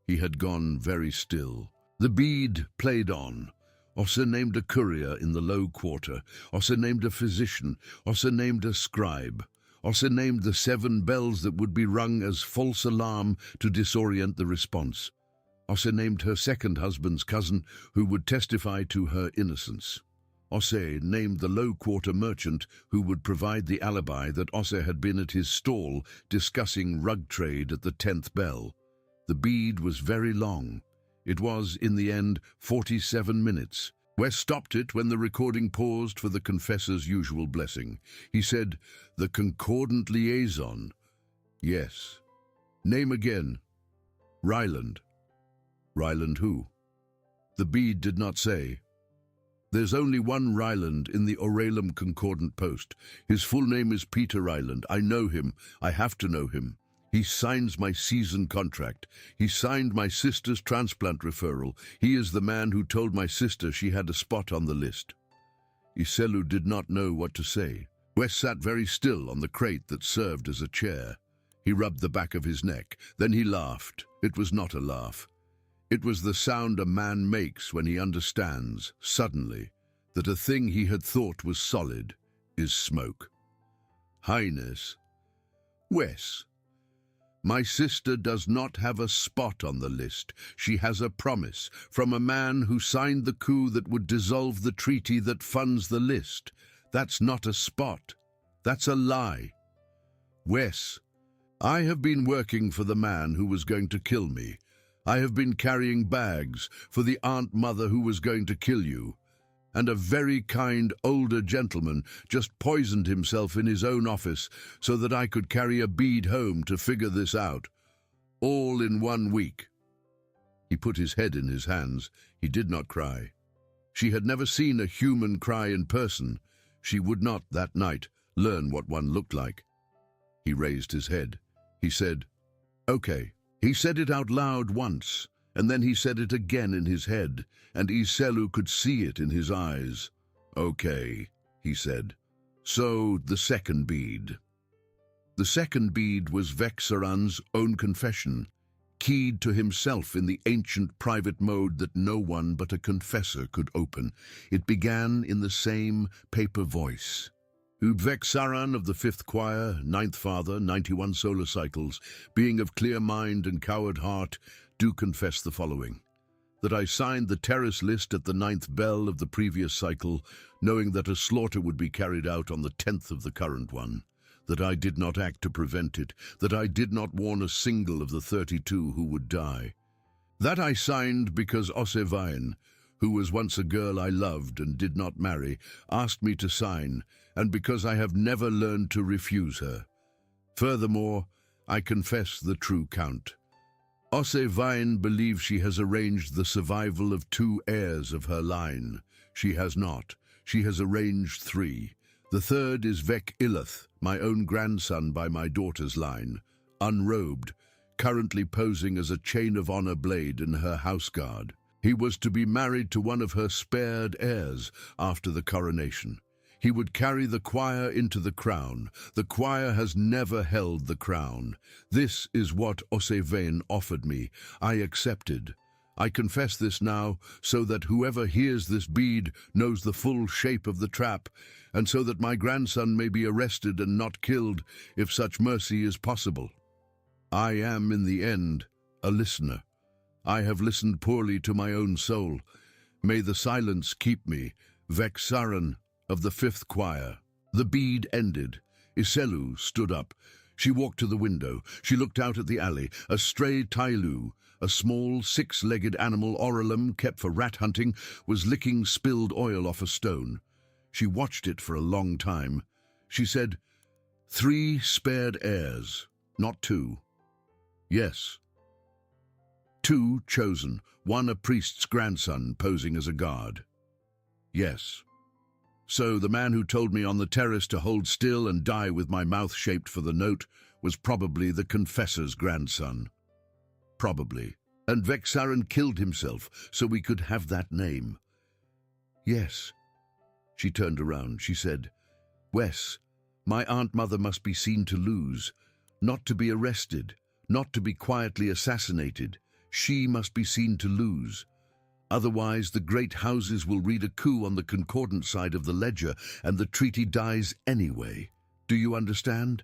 He had gone very still. The bead played on. Osse named a courier in the low quarter. Osse named a physician. Osse named a scribe. Osse named the 7 bells that would be rung as false alarm to disorient the response. Osse named her second husband's cousin, who would testify to her innocence. Osse named the low-quarter merchant who would provide the alibi that Osse had been at his stall discussing rug trade at the 10th bell. The bead was very long. It was, in the end, 47 minutes. Wes stopped it when the recording paused for the confessor's usual blessing. He said, "The concordant liaison." "Yes." "Name again." "Ryland." "Ryland who?" The bead did not say. "There's only one Ryland in the Orelham Concordant Post. His full name is Peter Ryland. I know him. I have to know him. He signs my season contract. He signed my sister's transplant referral. He is the man who told my sister she had a spot on the list." Iselu did not know what to say. Wes sat very still on the crate that served as a chair. He rubbed the back of his neck. Then he laughed. It was not a laugh. It was the sound a man makes when he understands, suddenly, that a thing he had thought was solid is smoke. "Highness." "Wes, my sister does not have a spot on the list. She has a promise from a man who signed the coup that would dissolve the treaty that funds the list. That's not a spot. That's a lie. Wes, I have been working for the man who was going to kill me. I have been carrying bags for the aunt mother who was going to kill you, and a very kind older gentleman just poisoned himself in his own office so that I could carry a bead home to figure this out, all in 1 week." He put his head in his hands. He did not cry. She had never seen a human cry in person. She would not, that night, learn what one looked like. He raised his head. He said, "Okay." He said it out loud once, and then he said it again in his head, and Iselu could see it in his eyes. "Okay," he said. "So, the second bead." The second bead was Vexaran's own confession, keyed to himself in the ancient private mode that no one but a confessor could open. It began in the same paper voice. Vexaran of the 5th Choir, 9th Father, 91 solar cycles, being of clear mind and coward heart, do confess the following: that I signed the terrace list at the 9th bell of the previous cycle, knowing that a slaughter would be carried out on the 10th of the current one, that I did not act to prevent it, that I did not warn a single of the 32 who would die. That I signed because Osevain, who was once a girl I loved and did not marry, asked me to sign, and because I have never learned to refuse her. Furthermore, I confess the true count. Osevain believes she has arranged the survival of 2 heirs of her line. She has not. She has arranged 3. The third is Vek Ilath, my own grandson by my daughter's line, unrobed, currently posing as a chain of honor blade in her house guard. He was to be married to one of her spared heirs after the coronation. He would carry the choir into the crown. The choir has never held the crown. This is what Osevain offered me. I accepted. I confess this now, so that whoever hears this bead knows the full shape of the trap, and so that my grandson may be arrested and not killed, if such mercy is possible. I am, in the end, a listener. I have listened poorly to my own soul. May the silence keep me, Vexaran of the 5th Choir. The bead ended. Iselu stood up. She walked to the window. She looked out at the alley. A stray Tailu, a small 6-legged animal Oralum kept for rat hunting, was licking spilled oil off a stone. She watched it for a long time. She said, 3 spared heirs, not 2. Yes. 2 chosen, 1 a priest's grandson posing as a guard. Yes. So the man who told me on the terrace to hold still and die with my mouth shaped for the note was probably the confessor's grandson. Probably. And Vexaran killed himself so we could have that name. Yes. She turned around. She said, "Wes, my aunt-mother must be seen to lose, not to be arrested, not to be quietly assassinated. She must be seen to lose. Otherwise, the great houses will read a coup on the concordant side of the ledger, and the treaty dies anyway. Do you understand?"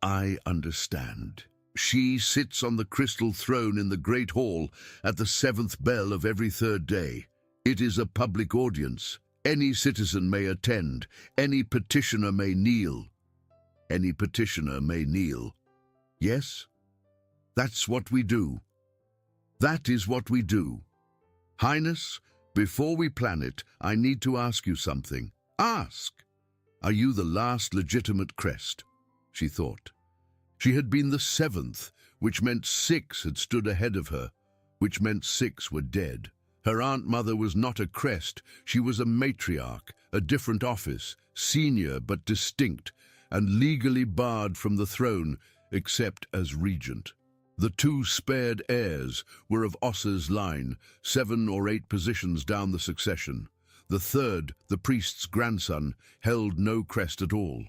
I understand. She sits on the crystal throne in the great hall at the 7th bell of every 3rd day. It is a public audience. Any citizen may attend. Any petitioner may kneel. Any petitioner may kneel. Yes? That's what we do. That is what we do. Highness, before we plan it, I need to ask you something. Ask! Are you the last legitimate crest? She thought. She had been the 7th, which meant 6 had stood ahead of her, which meant 6 were dead. Her aunt-mother was not a crest. She was a matriarch, a different office, senior but distinct, and legally barred from the throne, except as regent. The 2 spared heirs were of Ossa's line, 7 or 8 positions down the succession. The 3rd, the priest's grandson, held no crest at all,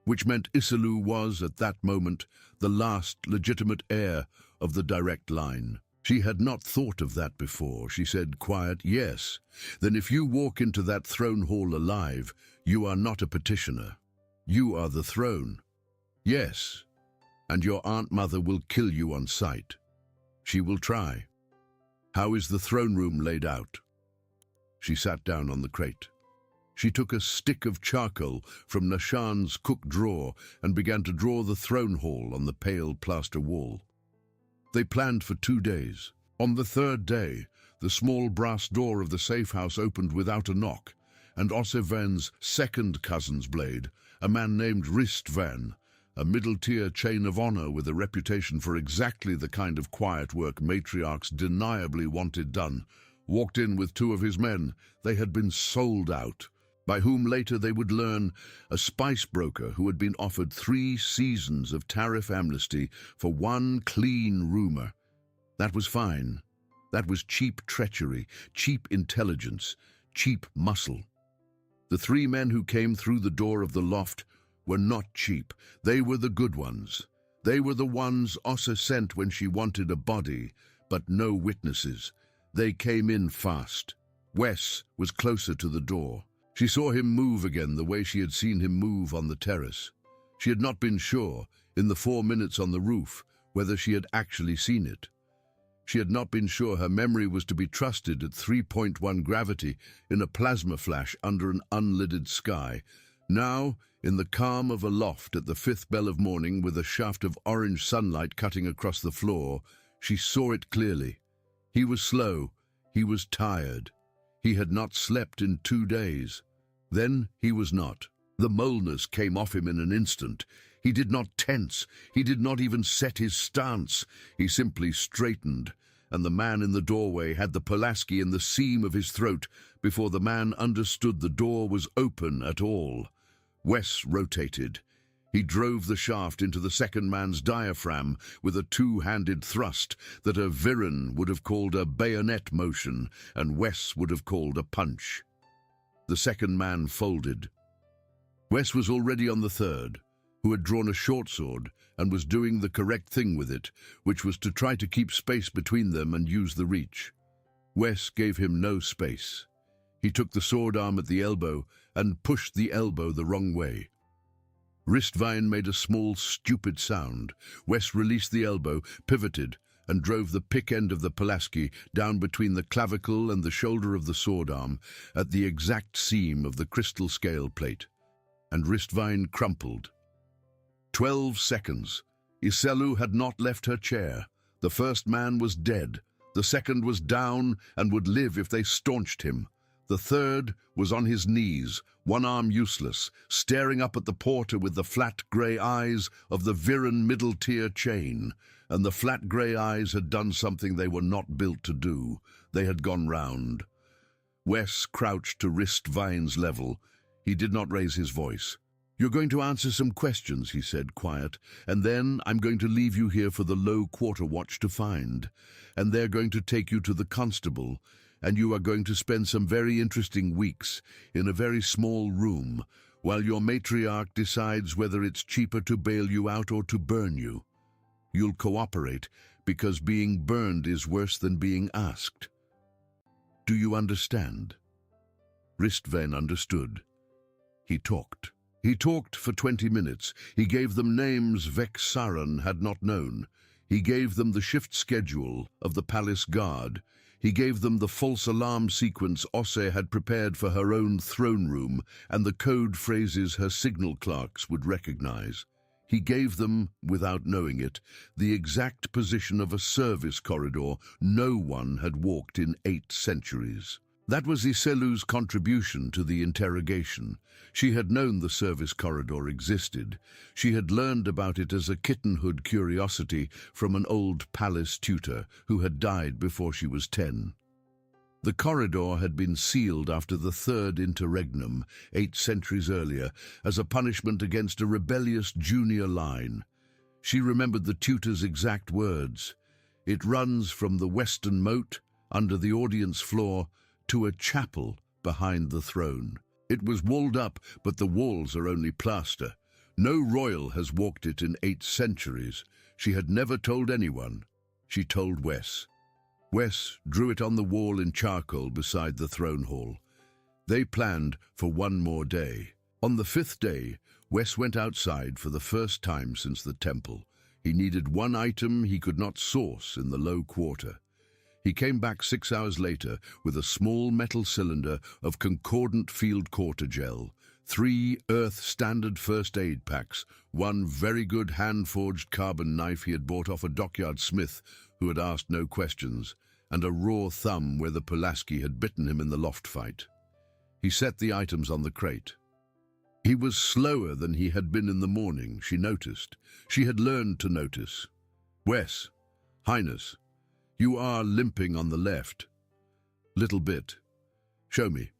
which meant Iselu was, at that moment, the last legitimate heir of the direct line. She had not thought of that before. She said, quiet, "Yes. Then if you walk into that throne hall alive, you are not a petitioner. You are the throne." "Yes. And your aunt-mother will kill you on sight. She will try. How is the throne room laid out?" She sat down on the crate. She took a stick of charcoal from Nashan's cook drawer and began to draw the throne hall on the pale plaster wall. They planned for 2 days. On the third day, the small brass door of the safe house opened without a knock, and Osseven's second cousin's blade, a man named Ristvan, a middle-tier chain of honor with a reputation for exactly the kind of quiet work matriarchs deniably wanted done, walked in with two of his men. They had been sold out, by whom later they would learn, a spice broker who had been offered 3 seasons of tariff amnesty for one clean rumor. That was fine. That was cheap treachery, cheap intelligence, cheap muscle. The 3 men who came through the door of the loft were not cheap. They were the good ones. They were the ones Ossa sent when she wanted a body, but no witnesses. They came in fast. Wes was closer to the door. She saw him move again the way she had seen him move on the terrace. She had not been sure, in the 4 minutes on the roof, whether she had actually seen it. She had not been sure her memory was to be trusted at 3.1 gravity in a plasma flash under an unlidded sky. Now, in the calm of a loft at the 5th bell of morning with a shaft of orange sunlight cutting across the floor, she saw it clearly. He was slow. He was tired. He had not slept in 2 days. Then he was not. The moleness came off him in an instant. He did not tense. He did not even set his stance. He simply straightened, and the man in the doorway had the Pulaski in the seam of his throat before the man understood the door was open at all. Wes rotated. He drove the shaft into the second man's diaphragm with a 2-handed thrust that a Viren would have called a bayonet motion and Wes would have called a punch. The second man folded. Wes was already on the third, who had drawn a short sword and was doing the correct thing with it, which was to try to keep space between them and use the reach. Wes gave him no space. He took the sword arm at the elbow and pushed the elbow the wrong way. Ristvine made a small, stupid sound. Wes released the elbow, pivoted, and drove the pick end of the Pulaski down between the clavicle and the shoulder of the sword arm at the exact seam of the crystal scale plate. And Ristvine crumpled. 12 seconds. Iselu had not left her chair. The first man was dead. The second was down and would live if they staunched him. The third was on his knees, one arm useless, staring up at the porter with the flat grey eyes of the Viren middle-tier chain. And the flat grey eyes had done something they were not built to do. They had gone round. Wes crouched to Ristvine's level. He did not raise his voice. "You're going to answer some questions," he said, quiet, "and then I'm going to leave you here for the low quarter watch to find. And they're going to take you to the constable, and you are going to spend some very interesting weeks in a very small room while your matriarch decides whether it's cheaper to bail you out or to burn you. You'll cooperate because being burned is worse than being asked. Do you understand?" Ristven understood. He talked. He talked for 20 minutes. He gave them names Vexaran had not known. He gave them the shift schedule of the palace guard. He gave them the false alarm sequence Osse had prepared for her own throne room and the code phrases her signal clerks would recognize. He gave them, without knowing it, the exact position of a service corridor no one had walked in 8 centuries. That was Iselu's contribution to the interrogation. She had known the service corridor existed. She had learned about it as a kittenhood curiosity from an old palace tutor who had died before she was 10. The corridor had been sealed after the Third Interregnum, 8 centuries earlier, as a punishment against a rebellious junior line. She remembered the tutor's exact words. "It runs from the western moat, under the audience floor, to a chapel behind the throne. It was walled up, but the walls are only plaster. No royal has walked it in 8 centuries. She had never told anyone. She told Wes. Wes drew it on the wall in charcoal beside the throne hall. They planned for one more day. On the 5th day, Wes went outside for the first time since the temple. He needed one item he could not source in the low quarter. He came back 6 hours later with a small metal cylinder of concordant field quarter gel, 3 Earth Standard First Aid packs, 1 very good hand-forged carbon knife he had bought off a dockyard smith who had asked no questions, and a raw thumb where the Pulaski had bitten him in the loft fight. He set the items on the crate. He was slower than he had been in the morning, she noticed. She had learned to notice. Wes, Highness, you are limping on the left. Little bit. Show me.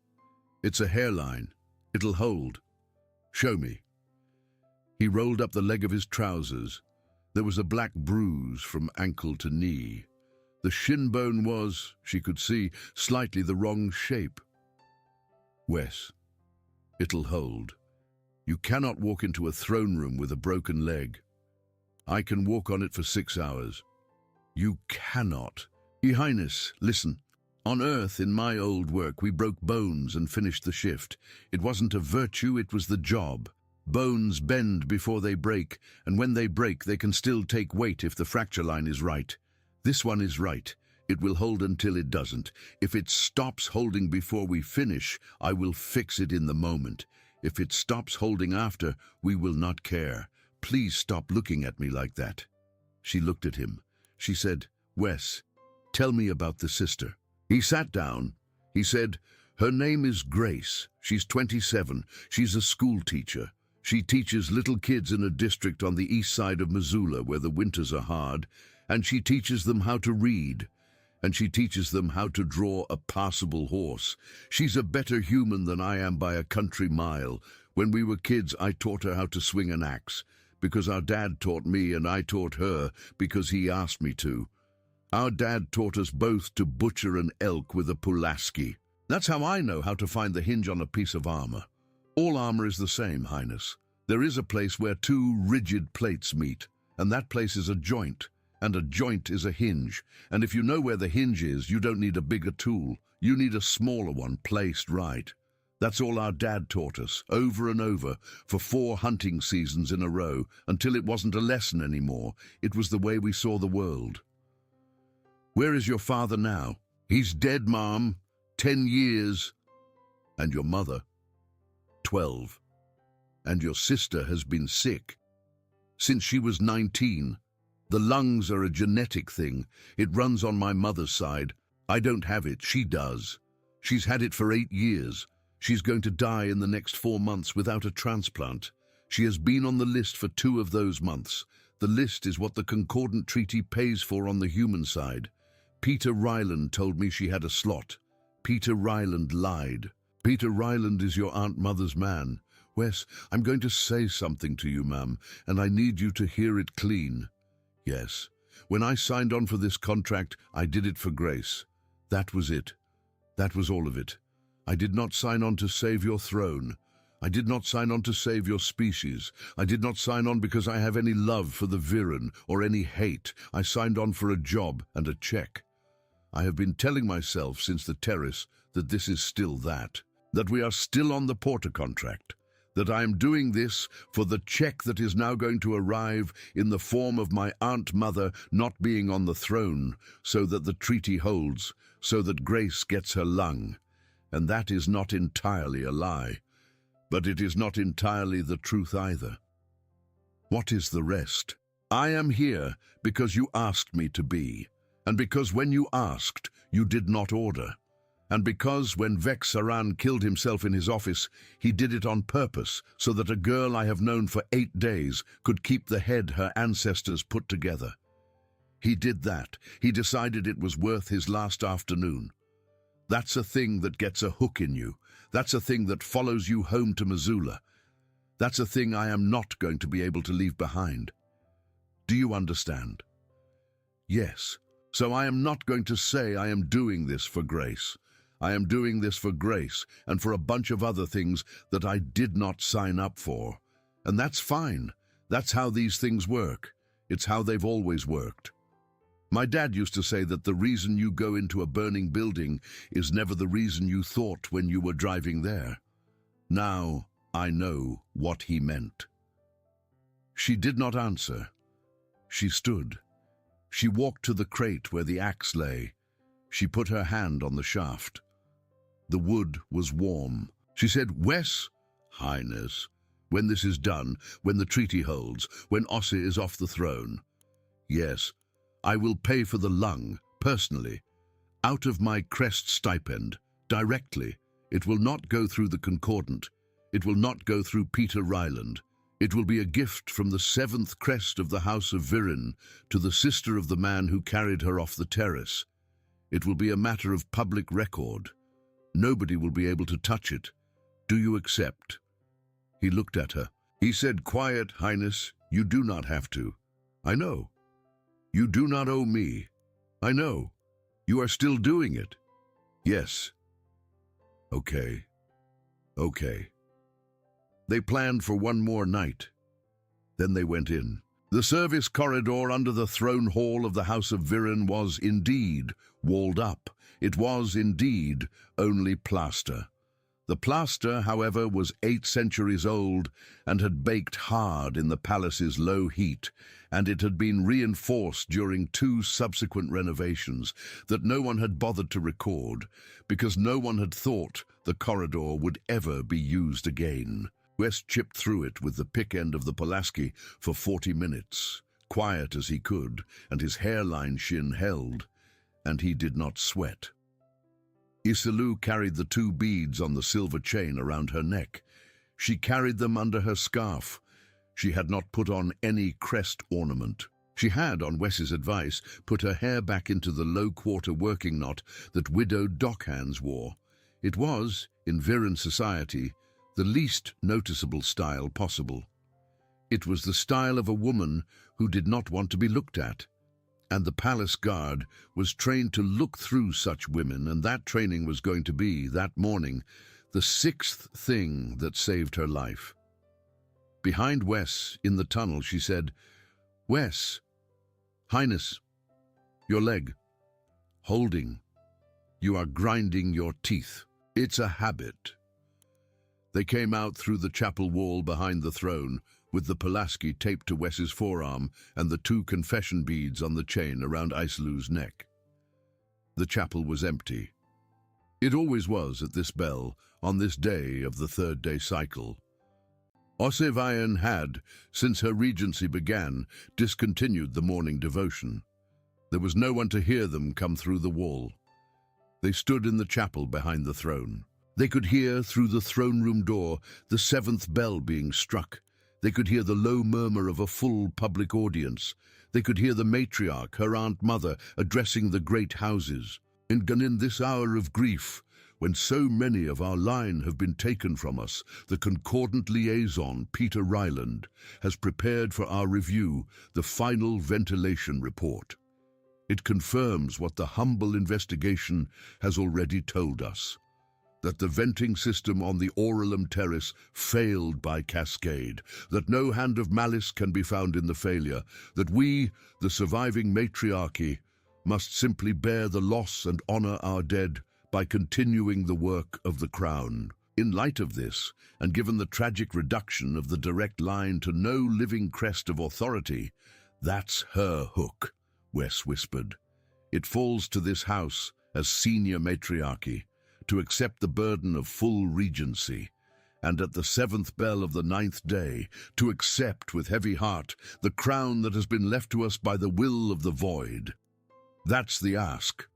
It's a hairline. It'll hold. Show me. He rolled up the leg of his trousers. There was a black bruise from ankle to knee. The shin bone was, she could see, slightly the wrong shape. Wes, it'll hold. You cannot walk into a throne room with a broken leg. I can walk on it for 6 hours. You cannot. Your Highness, listen. On Earth, in my old work, we broke bones and finished the shift. It wasn't a virtue, it was the job. Bones bend before they break, and when they break, they can still take weight if the fracture line is right. This one is right. It will hold until it doesn't. If it stops holding before we finish, I will fix it in the moment. If it stops holding after, we will not care. Please stop looking at me like that. She looked at him. She said, Wes, tell me about the sister. He sat down. He said, her name is Grace. She's 27. She's a school teacher. She teaches little kids in a district on the east side of Missoula where the winters are hard, and she teaches them how to read, and she teaches them how to draw a passable horse. She's a better human than I am by a country mile. When we were kids, I taught her how to swing an axe, because our dad taught me and I taught her because he asked me to. Our dad taught us both to butcher an elk with a Pulaski. That's how I know how to find the hinge on a piece of armor. All armor is the same, Highness. There is a place where 2 rigid plates meet, and that place is a joint, and a joint is a hinge. And if you know where the hinge is, you don't need a bigger tool. You need a smaller one placed right. That's all our dad taught us, over and over, for 4 hunting seasons in a row, until it wasn't a lesson anymore. It was the way we saw the world. Where is your father now? He's dead, Mom. 10 years. And your mother? 12. And your sister has been sick since she was 19. The lungs are a genetic thing. It runs on my mother's side. I don't have it, she does. She's had it for 8 years. She's going to die in the next 4 months without a transplant. She has been on the list for 2 of those months. The list is what the Concordant Treaty pays for on the human side. Peter Ryland told me she had a slot. Peter Ryland lied. Peter Ryland is your Aunt Mother's man. Wes, I'm going to say something to you, ma'am, and I need you to hear it clean. Yes, when I signed on for this contract, I did it for Grace. That was it. That was all of it. I did not sign on to save your throne. I did not sign on to save your species. I did not sign on because I have any love for the Viren or any hate. I signed on for a job and a check. I have been telling myself since the terrace that this is still that we are still on the Porter contract, that I am doing this for the check that is now going to arrive in the form of my Aunt Mother not being on the throne, so that the treaty holds, so that Grace gets her lung. And that is not entirely a lie, but it is not entirely the truth either. What is the rest? I am here because you asked me to be, and because when you asked, you did not order, and because when Vex Saran killed himself in his office, he did it on purpose so that a girl I have known for 8 days could keep the head her ancestors put together. He did that. He decided it was worth his last afternoon. That's a thing that gets a hook in you. That's a thing that follows you home to Missoula. That's a thing I am not going to be able to leave behind. Do you understand? Yes. So I am not going to say I am doing this for Grace. I am doing this for Grace and for a bunch of other things that I did not sign up for. And that's fine. That's how these things work. It's how they've always worked. My dad used to say that the reason you go into a burning building is never the reason you thought when you were driving there. Now I know what he meant. She did not answer. She stood. She walked to the crate where the axe lay. She put her hand on the shaft. The wood was warm. She said, Wes, Highness. When this is done, when the treaty holds, when Ossi is off the throne. Yes, I will pay for the lung, personally, out of my crest stipend, directly. It will not go through the Concordant. It will not go through Peter Ryland. It will be a gift from the 7th crest of the House of Viren to the sister of the man who carried her off the terrace. It will be a matter of public record. Nobody will be able to touch it. Do you accept? He looked at her. He said, "Quiet, Highness. You do not have to. I know. You do not owe me. I know. You are still doing it. Yes. Okay. Okay." They planned for one more night. Then they went in. The service corridor under the throne hall of the House of Viren was indeed walled up. It was indeed only plaster. The plaster, however, was 8 centuries old and had baked hard in the palace's low heat, and it had been reinforced during 2 subsequent renovations that no one had bothered to record, because no one had thought the corridor would ever be used again. Wes chipped through it with the pick end of the Pulaski for 40 minutes, quiet as he could, and his hairline shin held, and he did not sweat. Isilu carried the 2 beads on the silver chain around her neck. She carried them under her scarf. She had not put on any crest ornament. She had, on Wes's advice, put her hair back into the low-quarter working knot that widowed dockhands wore. It was, in Viren society, the least noticeable style possible. It was the style of a woman who did not want to be looked at, and the palace guard was trained to look through such women, and that training was going to be, that morning, the 6th thing that saved her life. Behind Wes, in the tunnel, she said, "Wes, Highness, your leg. Holding. You are grinding your teeth. It's a habit." They came out through the chapel wall behind the throne, with the Pulaski taped to Wes's forearm and the 2 confession beads on the chain around Isilu's neck. The chapel was empty. It always was at this bell, on this day of the 3rd-day cycle. Ossevayan had, since her regency began, discontinued the morning devotion. There was no one to hear them come through the wall. They stood in the chapel behind the throne. They could hear, through the throne room door, the 7th bell being struck. They could hear the low murmur of a full public audience. They could hear the matriarch, her Aunt Mother, addressing the great houses. And in this hour of grief, when so many of our line have been taken from us, the Concordant liaison, Peter Ryland, has prepared for our review the final ventilation report. It confirms what the humble investigation has already told us, that the venting system on the Oralum Terrace failed by cascade, that no hand of malice can be found in the failure, that we, the surviving matriarchy, must simply bear the loss and honor our dead by continuing the work of the Crown. In light of this, and given the tragic reduction of the direct line to no living crest of authority, that's her hook, Wes whispered. It falls to this house, as senior matriarchy, to accept the burden of full regency, and at the 7th bell of the 9th day, to accept with heavy heart the crown that has been left to us by the will of the void. That's the ask.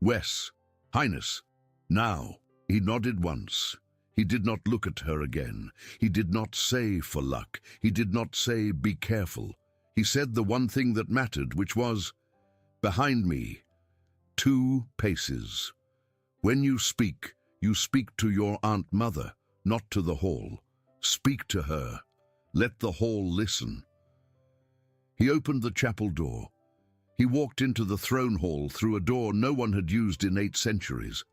Wes, Highness, now. He nodded once. He did not look at her again. He did not say for luck. He did not say be careful. He said the one thing that mattered, which was, behind me, 2 paces. When you speak to your Aunt Mother, not to the hall. Speak to her. Let the hall listen. He opened the chapel door. He walked into the throne hall through a door no one had used in 8 centuries.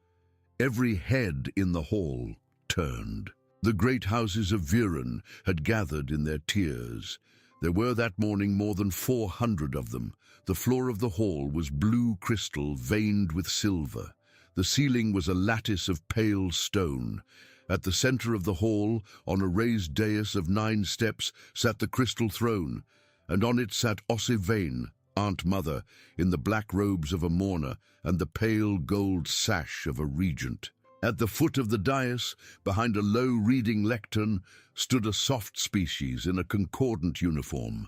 Every head in the hall turned. The great houses of Viren had gathered in their tiers. There were that morning more than 400 of them. The floor of the hall was blue crystal veined with silver. The ceiling was a lattice of pale stone. At the center of the hall, on a raised dais of 9 steps, sat the crystal throne, and on it sat Ossevain, Aunt Mother, in the black robes of a mourner and the pale gold sash of a regent. At the foot of the dais, behind a low reading lectern, stood a soft species in a concordant uniform.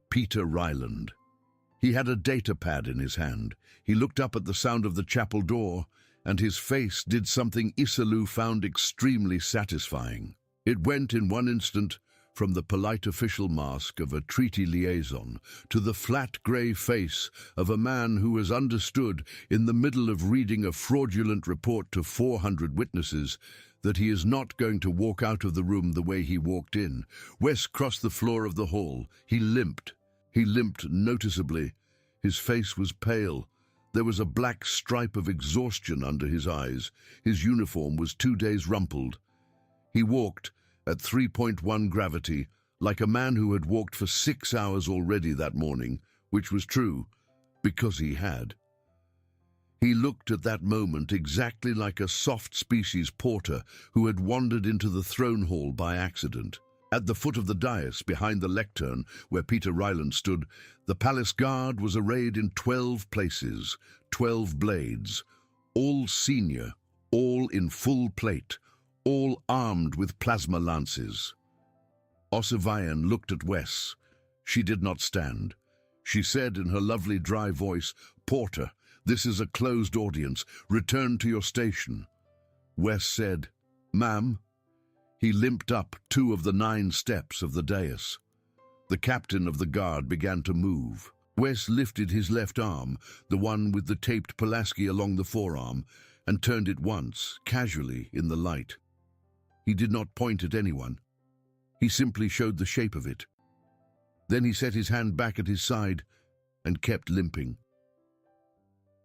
Peter Ryland. He had a data pad in his hand. He looked up at the sound of the chapel door, and his face did something Isilou found extremely satisfying. It went in one instant from the polite official mask of a treaty liaison to the flat grey face of a man who has understood, in the middle of reading a fraudulent report to 400 witnesses, that he is not going to walk out of the room the way he walked in. Wes crossed the floor of the hall. He limped. He limped noticeably. His face was pale. There was a black stripe of exhaustion under his eyes. His uniform was 2 days rumpled. He walked at 3.1 gravity, like a man who had walked for 6 hours already that morning, which was true, because he had. He looked at that moment exactly like a soft species porter who had wandered into the throne hall by accident. At the foot of the dais, behind the lectern where Peter Ryland stood, the palace guard was arrayed in 12 places, 12 blades, all senior, all in full plate, all armed with plasma lances. Ossivien looked at Wes. She did not stand. She said in her lovely dry voice, "Porter, this is a closed audience. Return to your station." Wes said, "Ma'am." He limped up 2 of the 9 steps of the dais. The captain of the guard began to move. Wes lifted his left arm, the one with the taped Pulaski along the forearm, and turned it once, casually, in the light. He did not point at anyone. He simply showed the shape of it. Then he set his hand back at his side and kept limping.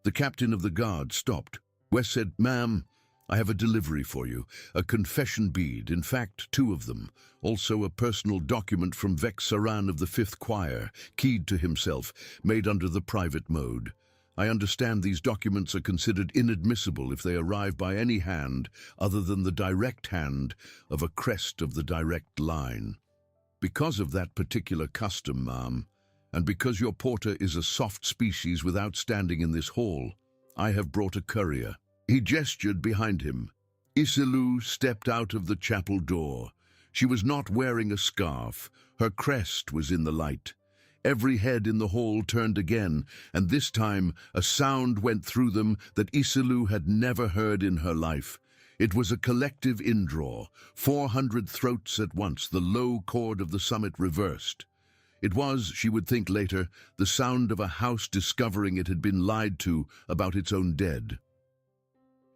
The captain of the guard stopped. Wes said, "Ma'am, I have a delivery for you, a confession bead, in fact 2 of them, also a personal document from Vex Saran of the 5th Choir, keyed to himself, made under the private mode. I understand these documents are considered inadmissible if they arrive by any hand other than the direct hand of a crest of the direct line. Because of that particular custom, ma'am, and because your porter is a soft species without standing in this hall, I have brought a courier." He gestured behind him. Isilou stepped out of the chapel door. She was not wearing a scarf. Her crest was in the light. Every head in the hall turned again, and this time a sound went through them that Isilou had never heard in her life. It was a collective indraw, 400 throats at once, the low chord of the summit reversed. It was, she would think later, the sound of a house discovering it had been lied to about its own dead.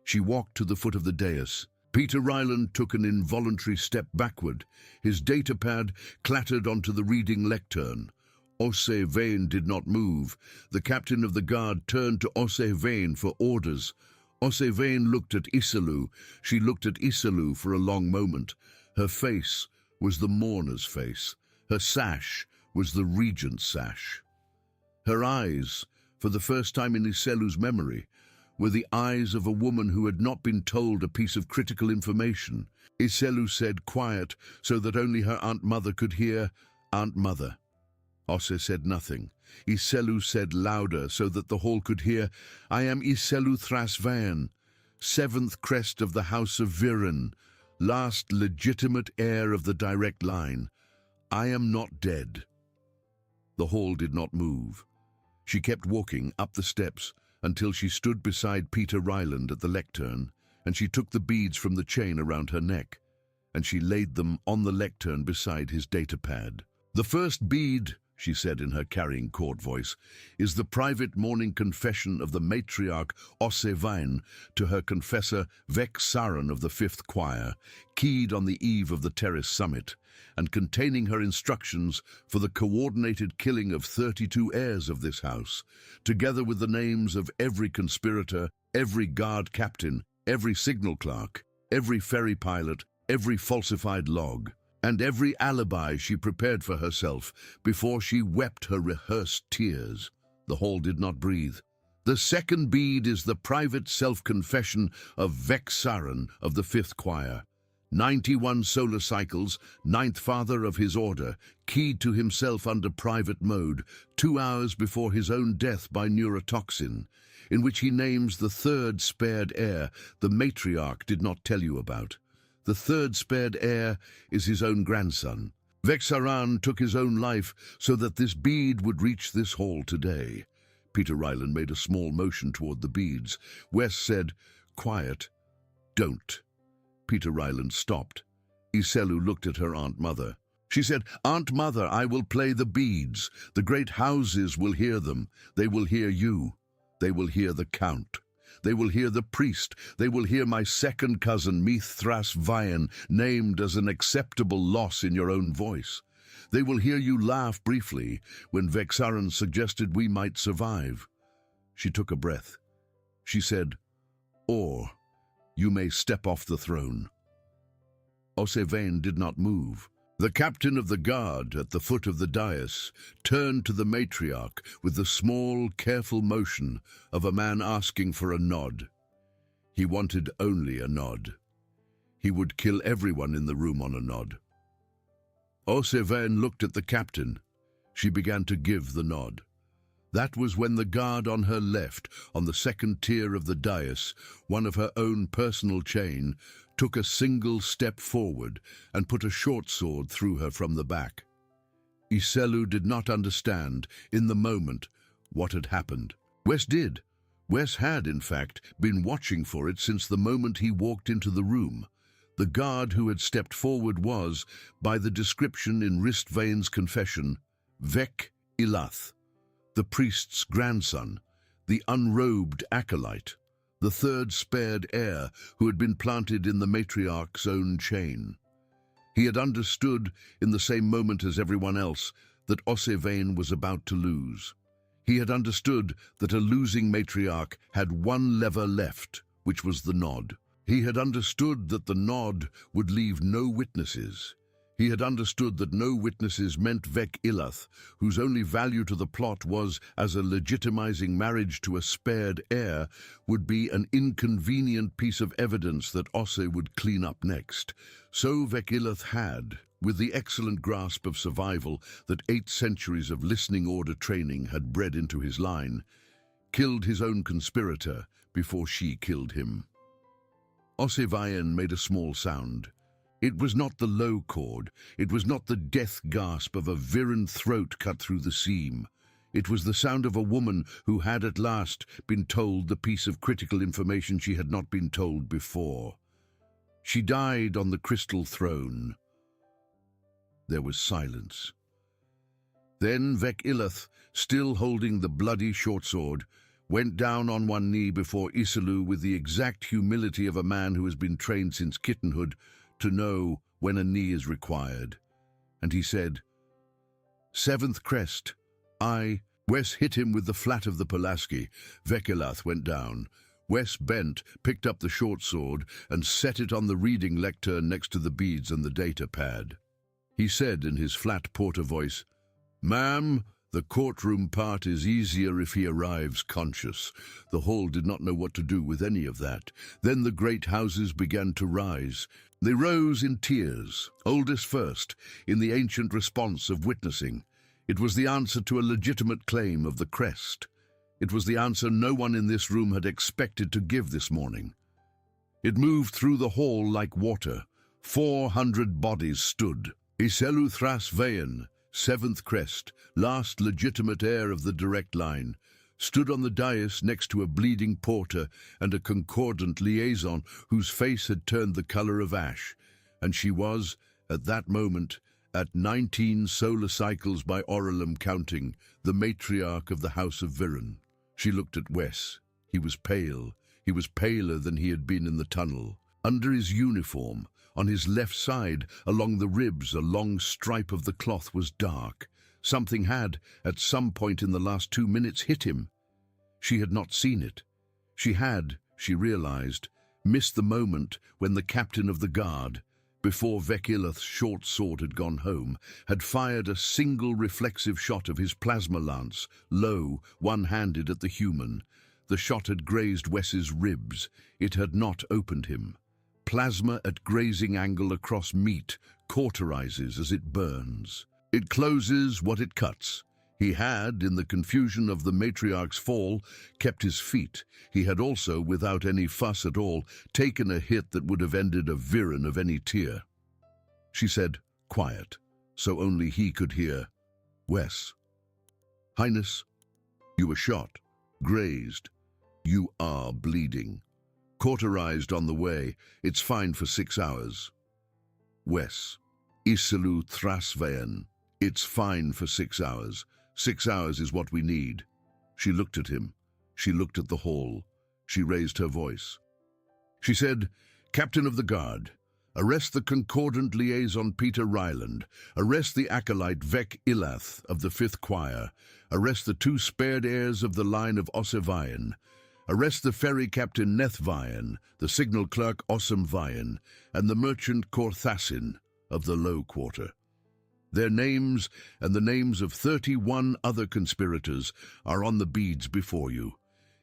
She walked to the foot of the dais. Peter Ryland took an involuntary step backward. His datapad clattered onto the reading lectern. Ossivien did not move. The captain of the guard turned to Ossivien for orders. Ossivien looked at Isilou. She looked at Isilou for a long moment. Her face was the mourner's face. Her sash was the regent's sash. Her eyes, for the first time in Iselou's memory, were the eyes of a woman who had not been told a piece of critical information. Isilou said, quiet, so that only her Aunt Mother could hear, "Aunt Mother." Osse said nothing. Isilou said louder, so that the hall could hear, "I am Isilou Thrasvain, 7th crest of the House of Viren, last legitimate heir of the direct line. I am not dead." The hall did not move. She kept walking up the steps until she stood beside Peter Ryland at the lectern, and she took the beads from the chain around her neck, and she laid them on the lectern beside his datapad. "The first bead," she said in her carrying court voice, "is the private morning confession of the matriarch Ossivien to her confessor Vex Saran of the 5th Choir, keyed on the eve of the terrace summit, and containing her instructions for the coordinated killing of 32 heirs of this house, together with the names of every conspirator, every guard captain, every signal clerk, every ferry pilot, every falsified log, and every alibi she prepared for herself before she wept her rehearsed tears." The hall did not breathe. "The second bead is the private self-confession of Vex Saran of the 5th Choir, 91 solar cycles, 9th father of his order, keyed to himself under private mode, 2 hours before his own death by neurotoxin. in which he names the third spared heir the matriarch did not tell you about. The third spared heir is his own grandson. Vexaran took his own life so that this bead would reach this hall today. Peter Ryland made a small motion toward the beads. Wes said, "Quiet. Don't." Peter Ryland stopped. Iselu looked at her Aunt Mother. She said, "Aunt Mother, I will play the beads. The great houses will hear them. They will hear you. They will hear the Count. They will hear the priest. They will hear my second cousin, Mithras Vian, named as an acceptable loss in your own voice. They will hear you laugh briefly when Vexaran suggested we might survive." She took a breath. She said, "Or you may step off the throne." Ossevain did not move. The captain of the guard at the foot of the dais turned to the matriarch with the small, careful motion of a man asking for a nod. He wanted only a nod. He would kill everyone in the room on a nod. Ossevain looked at the captain. She began to give the nod. That was when the guard on her left, on the second tier of the dais, one of her own personal chain, took a single step forward and put a short sword through her from the back. Iselu did not understand, in the moment, what had happened. Wes did. Wes had, in fact, been watching for it since the moment he walked into the room. The guard who had stepped forward was, by the description in Ristvain's confession, Vek Ilath, the priest's grandson, the unrobed acolyte, the third spared heir who had been planted in the matriarch's own chain. He had understood, in the same moment as everyone else, that Ossevain was about to lose. He had understood that a losing matriarch had one lever left, which was the nod. He had understood that the nod would leave no witnesses. He had understood that no witnesses meant Vek Ilath, whose only value to the plot was as a legitimizing marriage to a spared heir, would be an inconvenient piece of evidence that Osse would clean up next. So Vek Ilath had, with the excellent grasp of survival that 8 centuries of listening order training had bred into his line, killed his own conspirator before she killed him. Ossevain made a small sound. It was not the low chord. It was not the death gasp of a Viren throat cut through the seam. It was the sound of a woman who had at last been told the piece of critical information she had not been told before. She died on the crystal throne. There was silence. Then Vek Ilath, still holding the bloody short sword, went down on one knee before Iselu with the exact humility of a man who has been trained since kittenhood to know when a knee is required. And he said, "Seventh crest, Wes hit him with the flat of the Pulaski. Vek Ilath went down. Wes bent, picked up the short sword, and set it on the reading lectern next to the beads and the data pad. He said in his flat porter voice, "Ma'am, the courtroom part is easier if he arrives conscious." The hall did not know what to do with any of that. Then the great houses began to rise. They rose in tiers, oldest first, in the ancient response of witnessing. It was the answer to a legitimate claim of the crest. It was the answer no one in this room had expected to give this morning. It moved through the hall like water. 400 bodies stood. Iselu Thras Vayan, 7th crest, last legitimate heir of the direct line, stood on the dais next to a bleeding porter and a concordant liaison whose face had turned the color of ash, and she was, at that moment, at 19 solar cycles by Oralum counting, the matriarch of the House of Viren. She looked at Wes. He was pale. He was paler than he had been in the tunnel. Under his uniform, on his left side, along the ribs, a long stripe of the cloth was dark. Something had, at some point in the last 2 minutes, hit him. She had not seen it. She had, she realized, missed the moment when the captain of the guard, before Vek Ilath's short sword had gone home, had fired a single reflexive shot of his plasma lance, low, one-handed at the human. The shot had grazed Wes's ribs. It had not opened him. Plasma at grazing angle across meat cauterizes as it burns. It closes what it cuts. He had, in the confusion of the matriarch's fall, kept his feet. He had also, without any fuss at all, taken a hit that would have ended a Viren of any tier. She said, quiet, so only he could hear, "Wes." "Highness, you were shot, grazed. You are bleeding. Cauterized on the way. It's fine for 6 hours. Wes. Isilu Thrasvayan. It's fine for 6 hours. 6 hours is what we need." She looked at him. She looked at the hall. She raised her voice. She said, "Captain of the Guard, arrest the concordant liaison Peter Ryland. Arrest the acolyte Vec Ilath of the 5th Choir. Arrest the 2 spared heirs of the line of Ossevayan. Arrest the ferry captain Nethvayan, the signal clerk Ossamvayan, and the merchant Korthasin of the Low Quarter. Their names and the names of 31 other conspirators are on the beads before you,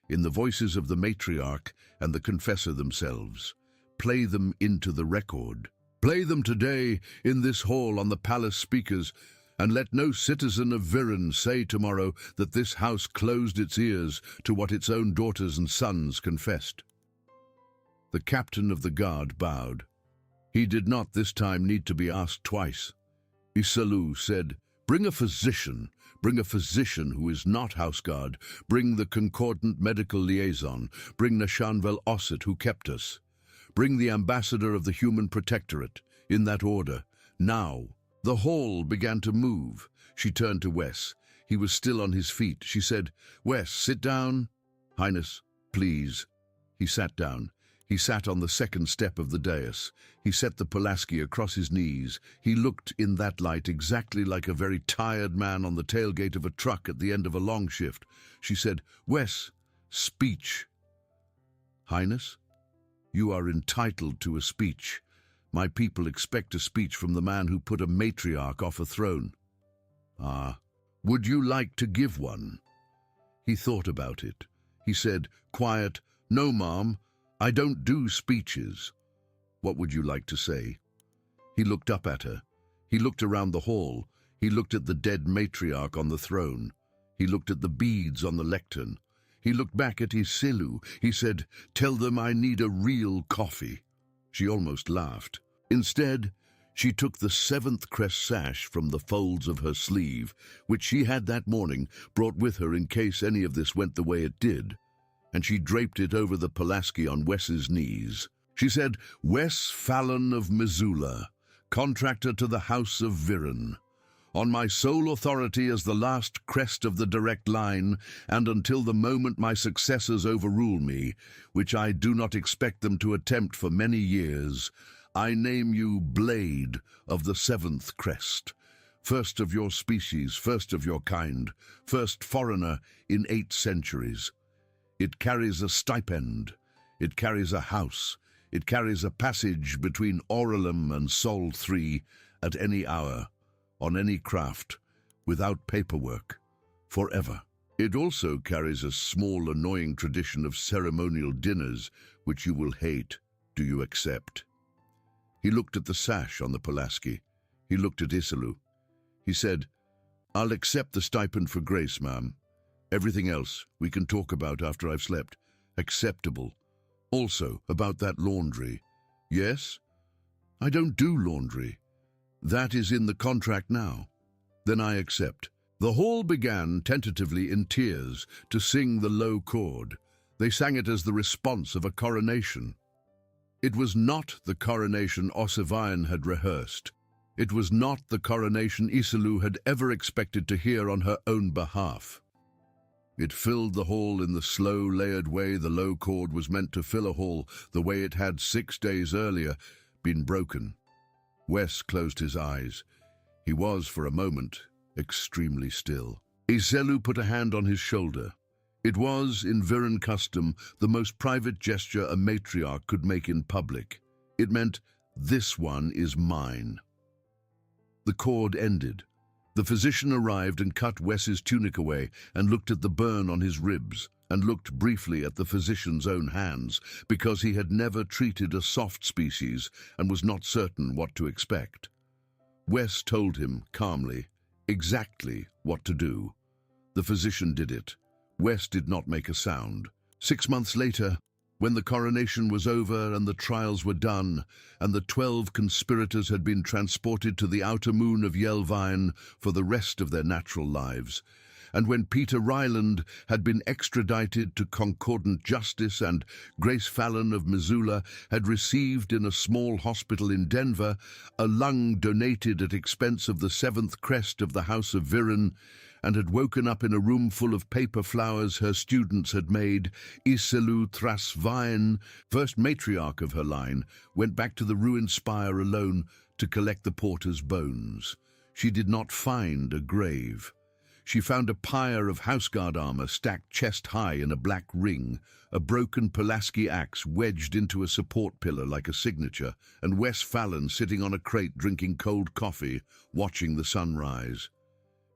in the voices of the matriarch and the confessor themselves. Play them into the record. Play them today in this hall on the palace speakers, and let no citizen of Viren say tomorrow that this house closed its ears to what its own daughters and sons confessed." The captain of the guard bowed. He did not this time need to be asked twice. Isilu said, "Bring a physician who is not house guard. Bring the concordant medical liaison. Bring Nashanvel Osset who kept us. Bring the ambassador of the Human Protectorate, in that order, now." The hall began to move. She turned to Wes. He was still on his feet. She said, "Wes, sit down." "Highness, please." He sat down. He sat on the second step of the dais. He set the Pulaski across his knees. He looked in that light exactly like a very tired man on the tailgate of a truck at the end of a long shift. She said, "Wes, speech." "Highness, you are entitled to a speech. My people expect a speech from the man who put a matriarch off a throne." "Ah, would you like to give one?" He thought about it. He said, quiet, "No, Mom, I don't do speeches." "What would you like to say?" He looked up at her. He looked around the hall. He looked at the dead matriarch on the throne. He looked at the beads on the lectern. He looked back at Isilu. He said, "Tell them I need a real coffee." She almost laughed. Instead, she took the 7th crest sash from the folds of her sleeve, which she had that morning brought with her in case any of this went the way it did, and she draped it over the Pulaski on Wes's knees. She said, "Wes Fallon of Missoula, contractor to the House of Viren. On my sole authority as the last crest of the direct line, and until the moment my successors overrule me, which I do not expect them to attempt for many years, I name you Blade of the 7th crest, first of your species, first of your kind, first foreigner in 8 centuries. It carries a stipend, it carries a house, it carries a passage between Oralum and Sol 3 at any hour, on any craft, without paperwork, forever. It also carries a small, annoying tradition of ceremonial dinners, which you will hate. Do you accept?" He looked at the sash on the Pulaski. He looked at Isilu. He said, "I'll accept the stipend for grace, ma'am. Everything else we can talk about after I've slept. Acceptable. Also, about that laundry. Yes? I don't do laundry. That is in the contract now. Then I accept." The hall began, tentatively in tears, to sing the low chord. They sang it as the response of a coronation. It was not the coronation Ossevayan had rehearsed. It was not the coronation Isilu had ever expected to hear on her own behalf. It filled the hall in the slow, layered way the low chord was meant to fill a hall, the way it had 6 days earlier been broken. Wes closed his eyes. He was, for a moment, extremely still. Isilu put a hand on his shoulder. It was, in Viren custom, the most private gesture a matriarch could make in public. It meant, "This one is mine." The cord ended. The physician arrived and cut Wes's tunic away and looked at the burn on his ribs and looked briefly at the physician's own hands because he had never treated a soft species and was not certain what to expect. Wes told him, calmly, exactly what to do. The physician did it. Wes did not make a sound. 6 months later, when the coronation was over and the trials were done, and the 12 conspirators had been transported to the outer moon of Yelvine for the rest of their natural lives, and when Peter Ryland had been extradited to Concordant Justice and Grace Fallon of Missoula had received in a small hospital in Denver a lung donated at expense of the 7th crest of the House of Viren, and had woken up in a room full of paper flowers her students had made, Iselu Thrasvine, first matriarch of her line, went back to the ruined spire alone to collect the porter's bones. She did not find a grave. She found a pyre of houseguard armor stacked chest-high in a black ring, a broken Pulaski axe wedged into a support pillar like a signature, and Wes Fallon sitting on a crate drinking cold coffee, watching the sunrise.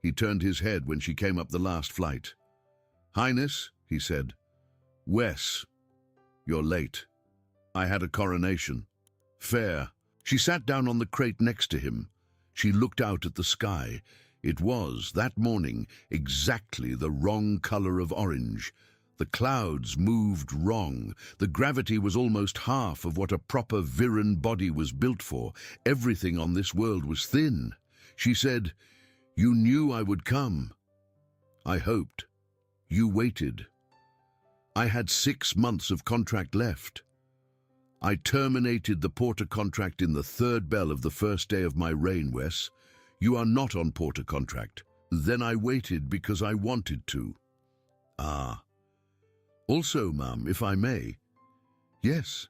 He turned his head when she came up the last flight. "Highness," he said. "Wes, you're late. I had a coronation. Fair." She sat down on the crate next to him. She looked out at the sky. It was, that morning, exactly the wrong color of orange. The clouds moved wrong. The gravity was almost half of what a proper Viren body was built for. Everything on this world was thin. She said, "You knew I would come. I hoped. You waited. I had 6 months of contract left. I terminated the Porter contract in the 3rd bell of the first day of my reign, Wes. You are not on Porter contract. Then I waited because I wanted to." "Ah. Also, Mum, if I may." "Yes."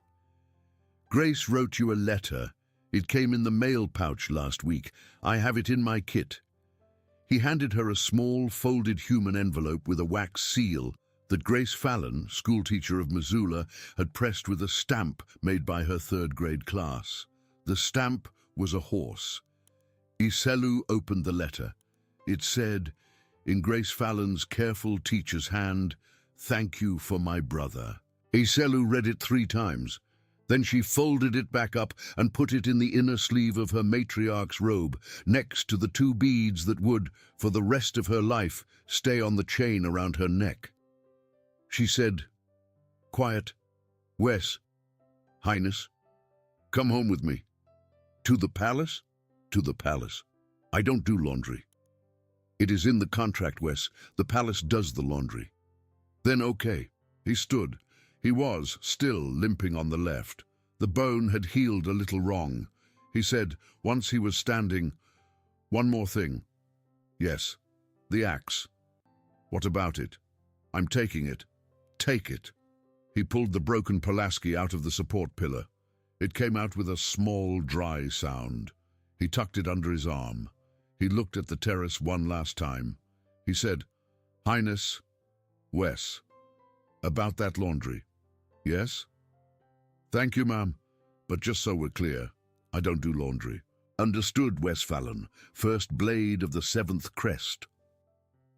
"Grace wrote you a letter. It came in the mail pouch last week. I have it in my kit." He handed her a small, folded human envelope with a wax seal that Grace Fallon, schoolteacher of Missoula, had pressed with a stamp made by her 3rd-grade class. The stamp was a horse. Iselu opened the letter. It said, in Grace Fallon's careful teacher's hand, "Thank you for my brother." Iselu read it 3 times. Then she folded it back up and put it in the inner sleeve of her matriarch's robe, next to the 2 beads that would, for the rest of her life, stay on the chain around her neck. She said, "Quiet. Wes, Highness, come home with me." "To the palace?" "To the palace. I don't do laundry." "It is in the contract, Wes. The palace does the laundry." "Then okay." He stood. He was still limping on the left. The bone had healed a little wrong. He said, once he was standing, "One more thing." "Yes, the axe." "What about it?" "I'm taking it." "Take it." He pulled the broken Pulaski out of the support pillar. It came out with a small, dry sound. He tucked it under his arm. He looked at the terrace one last time. He said, "Highness, Wes, about that laundry." "Yes?" "Thank you, ma'am. But just so we're clear, I don't do laundry." "Understood, Wes Fallon, first blade of the 7th crest."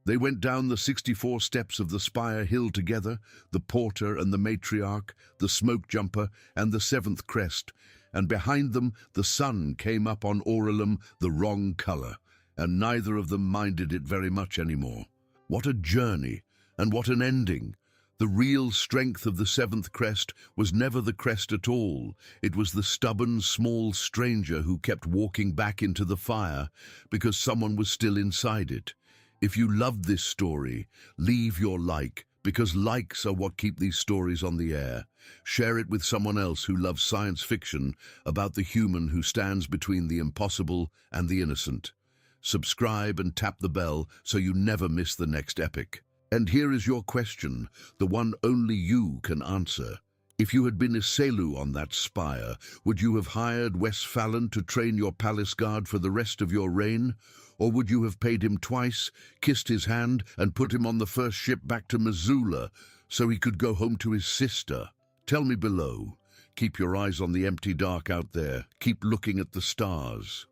They went down the 64 steps of the spire hill together, the porter and the matriarch, the smoke jumper and the 7th crest, and behind them the sun came up on Oralum the wrong color, and neither of them minded it very much anymore. What a journey, and what an ending! The real strength of the 7th crest was never the crest at all. It was the stubborn, small stranger who kept walking back into the fire because someone was still inside it. If you loved this story, leave your like, because likes are what keep these stories on the air. Share it with someone else who loves science fiction about the human who stands between the impossible and the innocent. Subscribe and tap the bell so you never miss the next epic. And here is your question, the one only you can answer. If you had been Iselu on that spire, would you have hired Wes Fallon to train your palace guard for the rest of your reign? Or would you have paid him twice, kissed his hand, and put him on the first ship back to Missoula so he could go home to his sister? Tell me below. Keep your eyes on the empty dark out there. Keep looking at the stars.